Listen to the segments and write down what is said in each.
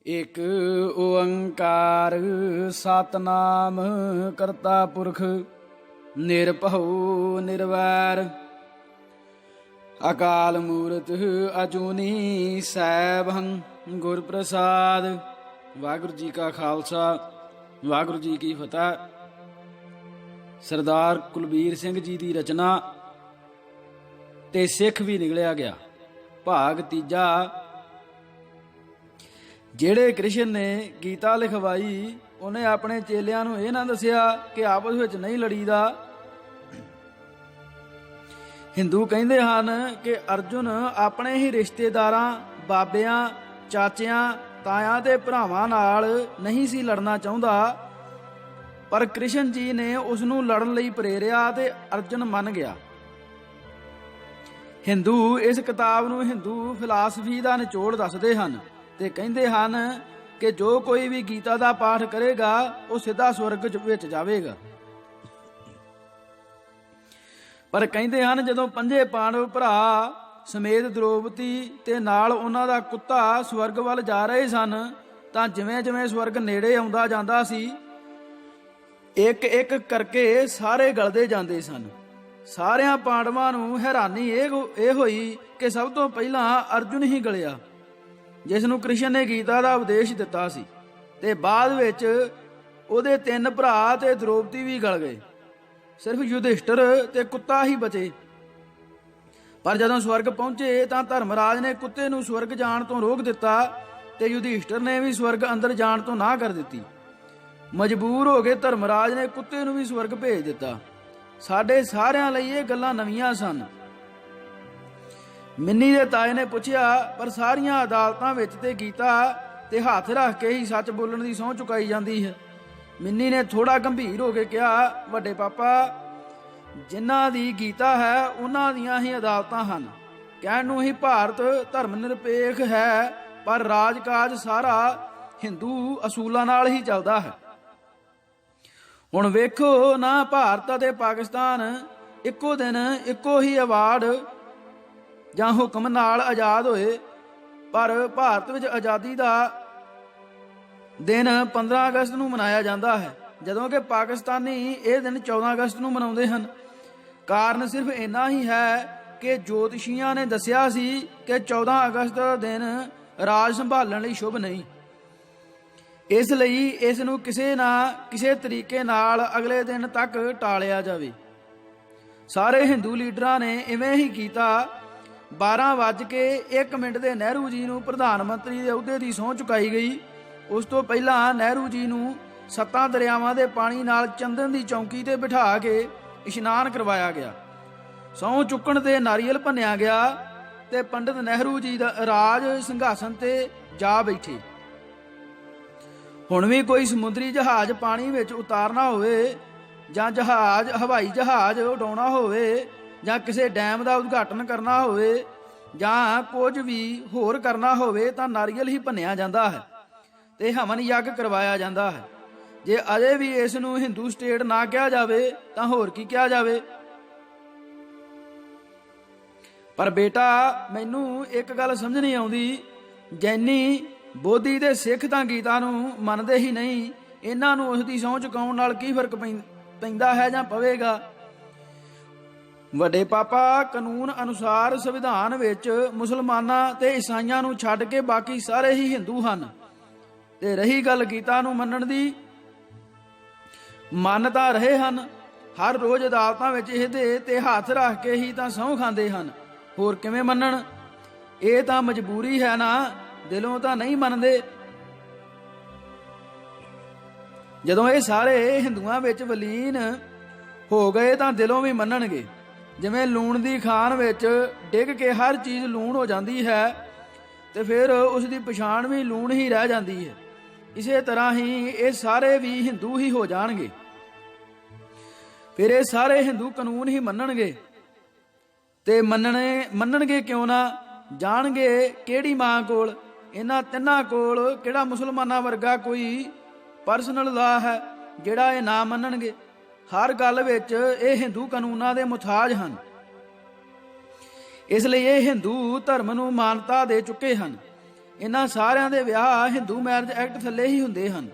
ਇਕ ਓੰਕਾਰ ਸਤਨਾਮ ਕਰਤਾ ਪੁਰਖ ਨਿਰਭਉ ਨਿਰਵੈਰ ਅਕਾਲ ਮੂਰਤ ਅਜੂਨੀ ਸੈਭੰ ਗੁਰ ਪ੍ਰਸਾਦ। ਵਾਹਿਗੁਰੂ ਜੀ ਕਾ ਖਾਲਸਾ ਵਾਹਿਗੁਰੂ ਜੀ ਕੀ ਫਤਿਹ। ਸਰਦਾਰ ਕੁਲਬੀਰ ਸਿੰਘ ਜੀ ਦੀ ਰਚਨਾ ਤੇ ਸਿੱਖ ਵੀ ਨਿਕਲਿਆ ਗਿਆ। ਭਾਗ ਤੀਜਾ। ਜਿਹੜੇ ਕ੍ਰਿਸ਼ਨ ਨੇ ਗੀਤਾ ਲਿਖਵਾਈ ਉਹਨੇ ਆਪਣੇ ਚੇਲਿਆਂ ਨੂੰ ਇਹ ਨਾ ਦੱਸਿਆ ਕਿ ਆਪਸ ਵਿੱਚ ਨਹੀਂ ਲੜੀਦਾ। ਹਿੰਦੂ ਕਹਿੰਦੇ ਹਨ ਕਿ ਅਰਜੁਨ ਆਪਣੇ ਹੀ ਰਿਸ਼ਤੇਦਾਰਾਂ, ਬਾਬਿਆਂ, ਚਾਚਿਆਂ, ਤਾਇਆਂ ਤੇ ਭਰਾਵਾਂ ਨਾਲ ਨਹੀਂ ਸੀ ਲੜਨਾ ਚਾਹੁੰਦਾ, ਪਰ ਕ੍ਰਿਸ਼ਨ ਜੀ ਨੇ ਉਸ ਨੂੰ ਲੜਨ ਲਈ ਪ੍ਰੇਰਿਆ ਤੇ ਅਰਜੁਨ ਮੰਨ ਗਿਆ। ਹਿੰਦੂ ਇਸ ਕਿਤਾਬ ਨੂੰ ਹਿੰਦੂ ਫਿਲਾਸਫੀ ਦਾ ਨਿਚੋੜ ਦੱਸਦੇ ਹਨ ਤੇ ਕਹਿੰਦੇ ਹਨ ਕਿ ਜੋ ਕੋਈ ਵੀ ਗੀਤਾ ਦਾ ਪਾਠ ਕਰੇਗਾ ਉਹ ਸਿੱਧਾ ਸਵਰਗ ਵਿੱਚ ਜਾਵੇਗਾ। ਪਰ ਕਹਿੰਦੇ ਹਨ ਜਦੋਂ ਪੰਜੇ ਪਾਂਡਵ ਭਰਾ ਸਮੇਤ ਦ੍ਰੋਪਦੀ ਤੇ ਨਾਲ ਉਹਨਾਂ ਦਾ ਕੁੱਤਾ ਸਵਰਗ ਵੱਲ ਜਾ ਰਹੇ ਸਨ ਤਾਂ ਜਿਵੇਂ ਜਿਵੇਂ ਸਵਰਗ ਨੇੜੇ ਆਉਂਦਾ ਜਾਂਦਾ ਸੀ ਇੱਕ ਇੱਕ ਕਰਕੇ ਸਾਰੇ ਗਲਦੇ ਜਾਂਦੇ ਸਨ। ਸਾਰਿਆਂ ਪਾਂਡਵਾਂ ਨੂੰ ਹੈਰਾਨੀ ਇਹ ਹੋਈ ਕਿ ਸਭ ਤੋਂ ਪਹਿਲਾਂ ਅਰਜੁਨ ਹੀ ਗਲਿਆ, ਜਿਸ ਨੂੰ ਕ੍ਰਿਸ਼ਨ ਨੇ ਗੀਤਾ ਦਾ ਉਪਦੇਸ਼ ਦਿੱਤਾ ਸੀ, ਤੇ ਬਾਅਦ ਵਿੱਚ ਉਹਦੇ 3 ਭਰਾ ਤੇ ਦ੍ਰੋਪਦੀ ਵੀ ਗਲ ਗਏ। ਸਿਰਫ ਯੁਧਿਸ਼ਟਰ ਤੇ ਕੁੱਤਾ ਹੀ ਬਚੇ। ਪਰ ਜਦੋਂ ਸਵਰਗ ਪਹੁੰਚੇ ਤਾਂ ਧਰਮਰਾਜ ਨੇ ਕੁੱਤੇ ਨੂੰ ਸਵਰਗ ਜਾਣ ਤੋਂ ਰੋਕ ਦਿੱਤਾ ਤੇ ਯੁਧਿਸ਼ਟਰ ਨੇ ਵੀ ਸਵਰਗ ਅੰਦਰ ਜਾਣ ਤੋਂ ਨਾ ਕਰ ਦਿੱਤੀ। ਮਜਬੂਰ ਹੋ ਕੇ ਧਰਮਰਾਜ ਨੇ ਕੁੱਤੇ ਨੂੰ ਵੀ ਸਵਰਗ ਭੇਜ ਦਿੱਤਾ। ਸਾਡੇ ਸਾਰਿਆਂ ਲਈ ਇਹ ਗੱਲਾਂ ਨਵੀਆਂ ਸਨ। ਮਿੰਨੀ ਦੇ ਤਾਏ ਨੇ ਪੁੱਛਿਆ, ਪਰ ਸਾਰੀਆਂ ਅਦਾਲਤਾਂ ਵਿੱਚ ਤੇ ਗੀਤਾ ਤੇ ਹੱਥ ਰੱਖ ਕੇ ਹੀ ਸੱਚ ਬੋਲਣ ਦੀ ਸਹੁੰ ਚੁਕਾਈ ਜਾਂਦੀ ਹੈ। ਮਿੰਨੀ ਨੇ ਥੋੜਾ ਗੰਭੀਰ ਹੋ ਕੇ ਕਿਹਾ, ਵੱਡੇ ਪਾਪਾ, ਜਿਨ੍ਹਾਂ ਦੀ ਗੀਤਾ ਹੈ ਉਹਨਾਂ ਦੀਆਂ ਹੀ ਅਦਾਲਤਾਂ ਹਨ। ਕਹਿਣ ਨੂੰ ਹੀ ਭਾਰਤ ਧਰਮ ਨਿਰਪੇਖ ਹੈ, ਪਰ ਰਾਜ-ਕਾਜ ਸਾਰਾ ਹਿੰਦੂ ਅਸੂਲਾਂ ਨਾਲ ਹੀ ਚੱਲਦਾ ਹੈ। ਹੁਣ ਵੇਖੋ ਨਾ, ਭਾਰਤ ਅਤੇ ਪਾਕਿਸਤਾਨ ਇੱਕੋ ਦਿਨ ਇੱਕੋ ਹੀ ਅਵਾਰਡ ਜਾਂ ਹੁਕਮ ਨਾਲ ਆਜ਼ਾਦ ਹੋਏ, ਪਰ ਭਾਰਤ ਵਿੱਚ ਆਜ਼ਾਦੀ ਦਾ ਦਿਨ 15 ਅਗਸਤ ਨੂੰ ਮਨਾਇਆ ਜਾਂਦਾ ਹੈ, ਜਦੋਂ ਕਿ ਪਾਕਿਸਤਾਨੀ ਇਹ ਦਿਨ 14 ਅਗਸਤ ਨੂੰ ਮਨਾਉਂਦੇ ਹਨ। ਕਾਰਨ ਸਿਰਫ ਇੰਨਾ ਹੀ ਹੈ ਕਿ ਜੋਤਸ਼ੀਆਂ ਨੇ ਦੱਸਿਆ ਸੀ ਕਿ 14 ਅਗਸਤ ਦਾ ਦਿਨ ਰਾਜ ਸੰਭਾਲਣ ਲਈ ਸ਼ੁਭ ਨਹੀਂ। ਇਸ ਲਈ ਇਸ ਨੂੰ ਕਿਸੇ ਨਾ ਕਿਸੇ ਤਰੀਕੇ ਨਾਲ ਅਗਲੇ ਦਿਨ ਤੱਕ ਟਾਲਿਆ ਜਾਵੇ। ਸਾਰੇ ਹਿੰਦੂ ਲੀਡਰਾਂ ਨੇ ਇਵੇਂ ਹੀ ਕੀਤਾ। 12:01 ਦੇ ਨਹਿਰੂ ਜੀ ਨੂੰ ਪ੍ਰਧਾਨ ਮੰਤਰੀ ਦੇ ਅਹੁਦੇ ਦੀ ਸਹੁੰ ਚੁਕਾਈ ਗਈ। ਉਸ ਤੋਂ ਪਹਿਲਾਂ ਨਹਿਰੂ ਜੀ ਨੂੰ 7 ਦਰਿਆਵਾਂ ਦੇ ਪਾਣੀ ਨਾਲ ਚੰਦਨ ਦੀ ਚੌਂਕੀ ਤੇ ਬਿਠਾ ਕੇ ਇਸ਼ਨਾਨ ਕਰਵਾਇਆ ਗਿਆ। ਸਹੁੰ ਚੁੱਕਣ ਤੇ ਨਾਰੀਅਲ ਭੰਨਿਆ ਗਿਆ ਤੇ ਪੰਡਿਤ ਨਹਿਰੂ ਜੀ ਦਾ ਰਾਜ ਸਿੰਘਾਸਨ ਤੇ ਜਾ ਬੈਠੇ। ਹੁਣ ਵੀ ਕੋਈ ਸਮੁੰਦਰੀ ਜਹਾਜ਼ ਪਾਣੀ ਵਿੱਚ ਉਤਾਰਨਾ ਹੋਵੇ ਜਾਂ ਹਵਾਈ ਜਹਾਜ਼ ਉਡਾਉਣਾ ਹੋਵੇ ਜਾਂ ਕਿਸੇ ਡੈਮ ਦਾ ਉਦਘਾਟਨ ਕਰਨਾ ਹੋਵੇ ਜਾਂ ਕੁਝ ਵੀ ਹੋਰ ਕਰਨਾ ਹੋਵੇ ਤਾਂ ਨਾਰੀਅਲ ਹੀ ਭੰਨਿਆ ਜਾਂਦਾ ਹੈ ਤੇ ਹਵਨ ਯੱਗ ਕਰਵਾਇਆ ਜਾਂਦਾ ਹੈ। ਜੇ ਅਜੇ ਵੀ ਇਸ ਨੂੰ ਹਿੰਦੂ ਸਟੇਟ ਨਾ ਕਿਹਾ ਜਾਵੇ ਤਾਂ ਹੋਰ ਕੀ ਕਿਹਾ ਜਾਵੇ। ਪਰ ਬੇਟਾ, ਮੈਨੂੰ ਇੱਕ ਗੱਲ ਸਮਝ ਨਹੀਂ ਆਉਂਦੀ, ਜੈਨੀ, ਬੋਧੀ ਤੇ ਸਿੱਖ ਤਾਂ ਗੀਤਾ ਨੂੰ ਮੰਨਦੇ ਹੀ ਨਹੀਂ। ਇਹਨਾਂ ਨੂੰ ਉਸ ਦੀ ਸਹੁੰ ਚੁਕਾਉਣ ਨਾਲ ਕੀ ਫਰਕ ਪੈਂਦਾ ਹੈ ਜਾਂ ਪਵੇਗਾ। ਵੱਡੇ ਪਾਪਾ, ਕਾਨੂੰਨ ਅਨੁਸਾਰ ਸੰਵਿਧਾਨ ਵਿੱਚ ਮੁਸਲਮਾਨਾਂ ਤੇ ਈਸਾਈਆਂ ਨੂੰ ਛੱਡ ਕੇ ਬਾਕੀ ਸਾਰੇ ਹੀ ਹਿੰਦੂ ਹਨ। ਤੇ ਰਹੀ ਗੱਲ ਗੀਤਾ ਨੂੰ ਮੰਨਣ ਦੀ, ਮੰਨ ਤਾਂ ਰਹੇ ਹਨ। ਹਰ ਰੋਜ਼ ਅਦਾਲਤਾਂ ਵਿੱਚ ਇਹਦੇ ਤੇ ਹੱਥ ਰੱਖ ਕੇ ਹੀ ਤਾਂ ਸਹੁੰ ਖਾਂਦੇ ਹਨ, ਹੋਰ ਕਿਵੇਂ ਮੰਨਣ। ਇਹ ਤਾਂ ਮਜਬੂਰੀ ਹੈ ਨਾ, ਦਿਲੋਂ ਤਾਂ ਨਹੀਂ ਮੰਨਦੇ। ਜਦੋਂ ਇਹ ਸਾਰੇ ਹਿੰਦੂਆਂ ਵਿੱਚ ਵਿਲੀਨ ਹੋ ਗਏ ਤਾਂ ਦਿਲੋਂ ਵੀ ਮੰਨਣਗੇ। ਜਿਵੇਂ ਲੂਣ ਦੀ ਖਾਨ ਵਿੱਚ ਡਿੱਗ ਕੇ ਹਰ ਚੀਜ਼ ਲੂਣ ਹੋ ਜਾਂਦੀ ਹੈ ਤੇ ਫਿਰ ਉਸ ਦੀ ਪਛਾਣ ਵੀ ਲੂਣ ਹੀ ਰਹਿ ਜਾਂਦੀ ਹੈ, ਇਸੇ ਤਰ੍ਹਾਂ ਹੀ ਇਹ ਸਾਰੇ ਵੀ ਹਿੰਦੂ ਹੀ ਹੋ ਜਾਣਗੇ। ਫਿਰ ਇਹ ਸਾਰੇ ਹਿੰਦੂ ਕਾਨੂੰਨ ਹੀ ਮੰਨਣਗੇ ਤੇ ਮੰਨਣਗੇ ਕਿਉਂ ਨਾ। ਜਾਣਗੇ ਕਿਹੜੀ ਮਾਂ ਕੋਲ, ਇਹਨਾਂ ਤਿੰਨਾਂ ਕੋਲ ਕਿਹੜਾ ਮੁਸਲਮਾਨਾਂ ਵਰਗਾ ਕੋਈ ਪਰਸਨਲ ਲਾ ਹੈ ਜਿਹੜਾ ਇਹ ਨਾ ਮੰਨਣਗੇ। ਹਰ ਗੱਲ ਵਿੱਚ ਇਹ ਹਿੰਦੂ ਕਾਨੂੰਨਾਂ ਦੇ ਮੁਤਾਜ ਹਨ। ਇਸ ਲਈ ਇਹ ਹਿੰਦੂ ਧਰਮ ਨੂੰ ਮਾਨਤਾ ਦੇ ਚੁੱਕੇ ਹਨ। ਇਹਨਾਂ ਸਾਰਿਆਂ ਦੇ ਵਿਆਹ ਹਿੰਦੂ ਮੈਰਿਜ ਐਕਟ ਥੱਲੇ ਹੀ ਹੁੰਦੇ ਹਨ।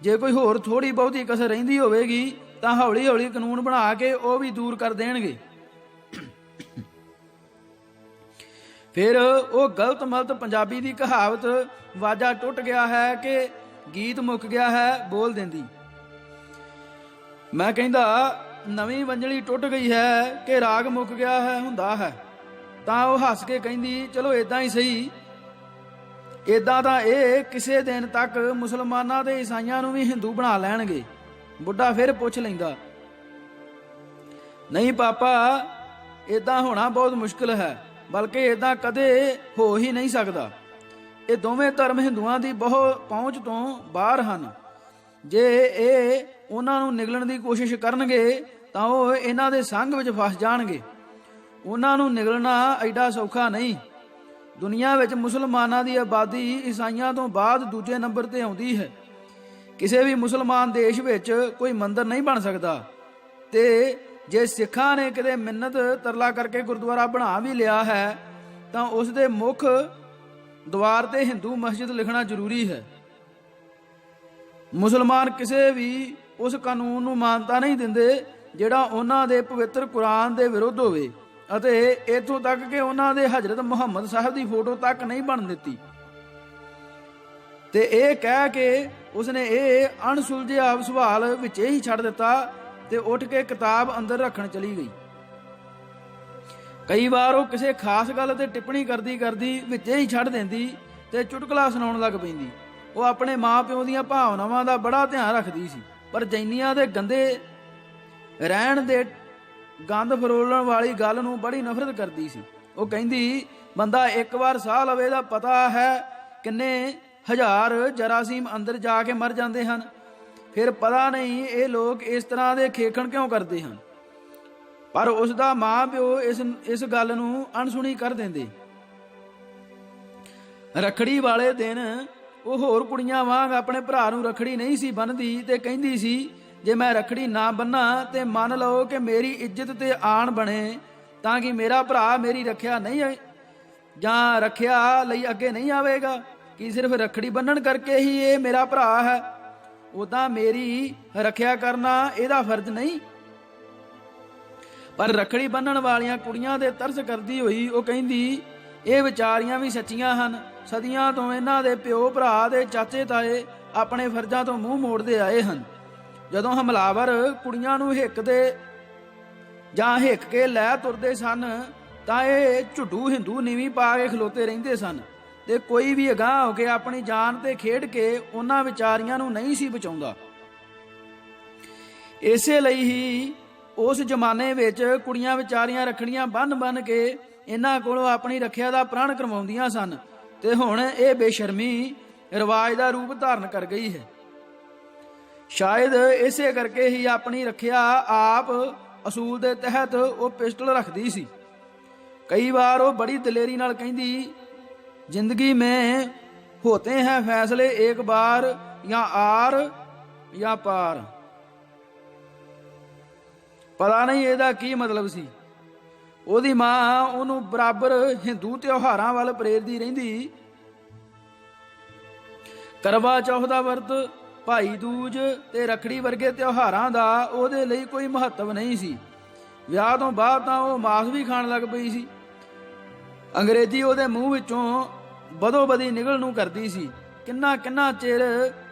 ਜੇ ਕੋਈ ਹੋਰ ਥੋੜੀ ਬਹੁਤੀ ਕਸਰ ਰਹਿੰਦੀ ਹੋਵੇਗੀ ਤਾਂ ਹੌਲੀ ਹੌਲੀ ਕਾਨੂੰਨ ਬਣਾ ਕੇ ਉਹ ਵੀ ਦੂਰ ਕਰ ਦੇਣਗੇ। ਫਿਰ ਉਹ ਗਲਤ ਮਲਤ ਪੰਜਾਬੀ ਦੀ ਕਹਾਵਤ ਵਾਜਾ ਟੁੱਟ ਗਿਆ ਹੈ ਕਿ ਗੀਤ ਮੁੱਕ ਗਿਆ ਹੈ ਬੋਲ ਦਿੰਦੀ। ਮੈਂ ਕਹਿੰਦਾ ਨਵੀਂ ਵੰਜਲੀ ਟੁੱਟ ਗਈ ਹੈ ਕਿ ਰਾਗ ਮੁੱਕ ਗਿਆ ਹੈ ਹੁੰਦਾ ਹੈ। ਤਾਂ ਉਹ ਹੱਸ ਕੇ ਕਹਿੰਦੀ ਚਲੋ ਇਦਾਂ ਹੀ ਸਹੀ। ਇਦਾਂ ਤਾਂ ਇਹ ਕਿਸੇ ਦਿਨ ਤੱਕ ਮੁਸਲਮਾਨਾਂ ਤੇ ਈਸਾਈਆਂ ਨੂੰ ਵੀ ਹਿੰਦੂ ਬਣਾ ਲੈਣਗੇ। ਬੁੱਢਾ ਫਿਰ ਪੁੱਛ ਲੈਂਦਾ, ਨਹੀਂ ਪਾਪਾ, ਇਦਾਂ ਹੋਣਾ ਬਹੁਤ ਮੁਸ਼ਕਿਲ ਹੈ, ਬਲਕਿ ਇਦਾਂ ਕਦੇ ਹੋ ਹੀ ਨਹੀਂ ਸਕਦਾ। ਇਹ ਦੋਵੇਂ ਧਰਮ ਹਿੰਦੂਆਂ ਦੀ ਬਹੁਤ ਪਹੁੰਚ ਤੋਂ ਬਾਹਰ ਹਨ। ਜੇ ਇਹ ਉਹਨਾਂ ਨੂੰ ਨਿਗਲਣ ਦੀ ਕੋਸ਼ਿਸ਼ ਕਰਨਗੇ ਤਾਂ ਉਹ ਇਹਨਾਂ ਦੇ ਸੰਗ ਵਿੱਚ ਫਸ ਜਾਣਗੇ। ਉਹਨਾਂ ਨੂੰ ਨਿਗਲਣਾ ਐਡਾ ਸੌਖਾ ਨਹੀਂ। ਦੁਨੀਆ ਵਿੱਚ ਮੁਸਲਮਾਨਾਂ ਦੀ ਆਬਾਦੀ ਈਸਾਈਆਂ ਤੋਂ ਬਾਅਦ ਦੂਜੇ ਨੰਬਰ ਤੇ ਆਉਂਦੀ ਹੈ। ਕਿਸੇ ਵੀ ਮੁਸਲਮਾਨ ਦੇਸ਼ ਵਿੱਚ ਕੋਈ ਮੰਦਿਰ ਨਹੀਂ ਬਣ ਸਕਦਾ, ਤੇ ਜੇ ਸਿੱਖਾਂ ਨੇ ਕਿਤੇ ਮਿੰਨਤ ਤਰਲਾ ਕਰਕੇ ਗੁਰਦੁਆਰਾ ਬਣਾ ਵੀ ਲਿਆ ਹੈ ਤਾਂ ਉਸ ਦੇ ਮੁੱਖ ਦੁਆਰ ਤੇ ਹਿੰਦੂ ਮਸਜਿਦ ਲਿਖਣਾ ਜ਼ਰੂਰੀ ਹੈ। ਮੁਸਲਮਾਨ ਕਿਸੇ ਵੀ ਉਸ ਕਾਨੂੰਨ ਨੂੰ ਮਾਨਤਾ ਨਹੀਂ ਦਿੰਦੇ ਜਿਹੜਾ ਉਹਨਾਂ ਦੇ ਪਵਿੱਤਰ ਕੁਰਾਨ ਦੇ ਵਿਰੁੱਧ ਹੋਵੇ, ਅਤੇ ਇੱਥੋਂ ਤੱਕ ਕਿ ਉਹਨਾਂ ਦੇ ਹਜ਼ਰਤ ਮੁਹੰਮਦ ਸਾਹਿਬ ਦੀ ਫੋਟੋ ਤੱਕ ਨਹੀਂ ਬਣ ਦਿੱਤੀ। ਤੇ ਇਹ ਕਹਿ ਕੇ ਉਸਨੇ ਇਹ ਅਣਸੁਲਝਿਆ ਸਵਾਲ ਵਿੱਚ ਹੀ ਛੱਡ ਦਿੱਤਾ ਤੇ ਉੱਠ ਕੇ ਕਿਤਾਬ ਅੰਦਰ ਰੱਖਣ ਚਲੀ ਗਈ। ਕਈ ਵਾਰ ਉਹ ਕਿਸੇ ਖਾਸ ਗੱਲ ਤੇ ਟਿੱਪਣੀ ਕਰਦੀ ਕਰਦੀ ਵਿੱਚ ਹੀ ਛੱਡ ਦਿੰਦੀ ਤੇ ਚੁਟਕਲਾ ਸੁਣਾਉਣ ਲੱਗ ਪੈਂਦੀ। ਉਹ ਆਪਣੇ ਮਾਂ-ਪਿਓ ਦੀਆਂ ਭਾਵਨਾਵਾਂ ਦਾ ਬੜਾ ਧਿਆਨ ਰੱਖਦੀ ਸੀ, ਪਰ ਜੈਨੀਆਂ ਦੇ ਗੰਦੇ ਰਹਿਣ ਦੇ ਗੰਦ ਫਰੋਲਣ ਵਾਲੀ ਗੱਲ ਨੂੰ ਬੜੀ ਨਫ਼ਰਤ ਕਰਦੀ ਸੀ। ਉਹ ਕਹਿੰਦੀ, ਬੰਦਾ ਇੱਕ ਵਾਰ ਸਾਹ ਲਵੇ ਦਾ ਪਤਾ ਹੈ ਕਿੰਨੇ ਹਜ਼ਾਰ ਜਰਾਸੀਮ ਅੰਦਰ ਜਾ ਕੇ ਮਰ ਜਾਂਦੇ ਹਨ। ਫਿਰ ਪਤਾ ਨਹੀਂ ਇਹ ਲੋਕ ਇਸ ਤਰ੍ਹਾਂ ਦੇ ਖੇਖਣ ਕਿਉਂ ਕਰਦੇ ਹਨ। ਪਰ ਉਸ ਦਾ ਮਾਂ ਪਿਓ ਇਸ ਗੱਲ ਨੂੰ ਅਣਸੁਣੀ ਕਰ ਦਿੰਦੇ। ਰੱਖੜੀ ਵਾਲੇ ਦਿਨ ਉਹ ਹੋਰ ਕੁੜੀਆਂ ਵਾਂਗ ਆਪਣੇ ਭਰਾ ਨੂੰ ਰੱਖੜੀ ਨਹੀਂ ਸੀ ਬੰਨ੍ਹਦੀ ਤੇ ਕਹਿੰਦੀ ਸੀ, ਜੇ ਮੈਂ ਰੱਖੜੀ ਨਾ ਬੰਨਾਂ ਤੇ ਮੰਨ ਲਓ ਕਿ ਮੇਰੀ ਇੱਜ਼ਤ ਤੇ ਆਣ ਬਣੇ, ਤਾਂ ਕਿ ਮੇਰਾ ਭਰਾ ਮੇਰੀ ਰੱਖਿਆ ਨਹੀਂ ਜਾਂ ਰੱਖਿਆ ਲਈ ਅੱਗੇ ਨਹੀਂ ਆਵੇਗਾ। ਕਿ ਸਿਰਫ ਰੱਖੜੀ ਬੰਨਣ ਕਰਕੇ ਹੀ ਇਹ ਮੇਰਾ ਭਰਾ ਹੈ, ਉਦਾਂ ਮੇਰੀ ਰੱਖਿਆ ਕਰਨਾ ਇਹਦਾ ਫਰਜ਼ ਨਹੀਂ। ਪਰ ਰੱਖੜੀ ਬੰਨਣ ਵਾਲੀਆਂ ਕੁੜੀਆਂ ਦੇ ਤਰਸ ਕਰਦੀ ਹੋਈ ਉਹ ਕਹਿੰਦੀ, ਇਹ ਵਿਚਾਰੀਆਂ ਵੀ ਸੱਚੀਆਂ ਹਨ। ਸਦੀਆਂ ਤੋਂ ਇਹਨਾਂ ਦੇ ਪਿਓ ਭਰਾ ਦੇ ਚਾਚੇ ਤਾਏ ਆਪਣੇ ਫਰਜ਼ਾਂ ਤੋਂ ਮੂੰਹ ਮੋੜਦੇ ਆਏ ਹਨ। ਜਦੋਂ ਹਮਲਾਵਰ ਕੁੜੀਆਂ ਨੂੰ ਹਿੱਕਦੇ ਜਾਂ ਹਿੱਕ ਕੇ ਲੈ ਤੁਰਦੇ ਸਨ ਤਾਂ ਇਹ ਝੁੱਡੂ ਹਿੰਦੂ ਨੀਵੀਂ ਪਾ ਕੇ ਖਲੋਤੇ ਰਹਿੰਦੇ ਸਨ, ਤੇ ਕੋਈ ਵੀ ਅਗਾਂਹ ਹੋ ਕੇ ਆਪਣੀ ਜਾਨ ਤੇ ਖੇਡ ਕੇ ਉਹਨਾਂ ਵਿਚਾਰੀਆਂ ਨੂੰ ਨਹੀਂ ਸੀ ਬਚਾਉਂਦਾ। ਇਸੇ ਲਈ ਹੀ ਉਸ ਜ਼ਮਾਨੇ ਵਿੱਚ ਕੁੜੀਆਂ ਵਿਚਾਰੀਆਂ ਰੱਖੜੀਆਂ ਬੰਨ ਕੇ ਇਹਨਾਂ ਕੋਲੋਂ ਆਪਣੀ ਰੱਖਿਆ ਦਾ ਪ੍ਰਣ ਕਰਵਾਉਂਦੀਆਂ ਸਨ, ਤੇ ਹੁਣ ਇਹ ਬੇਸ਼ਰਮੀ ਰਿਵਾਜ ਦਾ ਰੂਪ ਧਾਰਨ ਕਰ ਗਈ ਹੈ। ਸ਼ਾਇਦ ਇਸੇ ਕਰਕੇ ਹੀ ਆਪਣੀ ਰੱਖਿਆ ਆਪ ਅਸੂਲ ਦੇ ਤਹਿਤ ਉਹ ਪਿਸਟਲ ਰੱਖਦੀ ਸੀ। ਕਈ ਵਾਰ ਉਹ ਬੜੀ ਦਲੇਰੀ ਨਾਲ ਕਹਿੰਦੀ, जिंदगी में होते हैं फैसले एक बार, या आर या पार। पता नहीं ਇਹਦਾ ਕੀ ਮਤਲਬ ਸੀ। ਉਹਦੀ ਮਾਂ ਉਹਨੂੰ ਬਰਾਬਰ ਹਿੰਦੂ ਤਿਉਹਾਰਾਂ ਵੱਲ ਪ੍ਰੇਰਦੀ ਰਹਿੰਦੀ। ਕਰਵਾ ਚੌਥ ਦਾ ਵਰਤ, ਭਾਈ ਦੂਜ ਤੇ ਰੱਖੜੀ ਵਰਗੇ ਤਿਉਹਾਰਾਂ ਦਾ ਉਹਦੇ ਲਈ ਕੋਈ ਮਹੱਤਵ ਨਹੀਂ ਸੀ। ਵਿਆਹ ਤੋਂ ਬਾਅਦ ਤਾਂ ਉਹ ਮਾਸ ਵੀ ਖਾਣ ਲੱਗ ਪਈ ਸੀ। ਅੰਗਰੇਜ਼ੀ ਉਹਦੇ ਮੂੰਹ ਵਿੱਚੋਂ ਬਦੋ ਬਦੀ ਨਿਕਲ ਨੂੰ ਕਰਦੀ ਸੀ। ਕਿੰਨਾ ਚਿਰ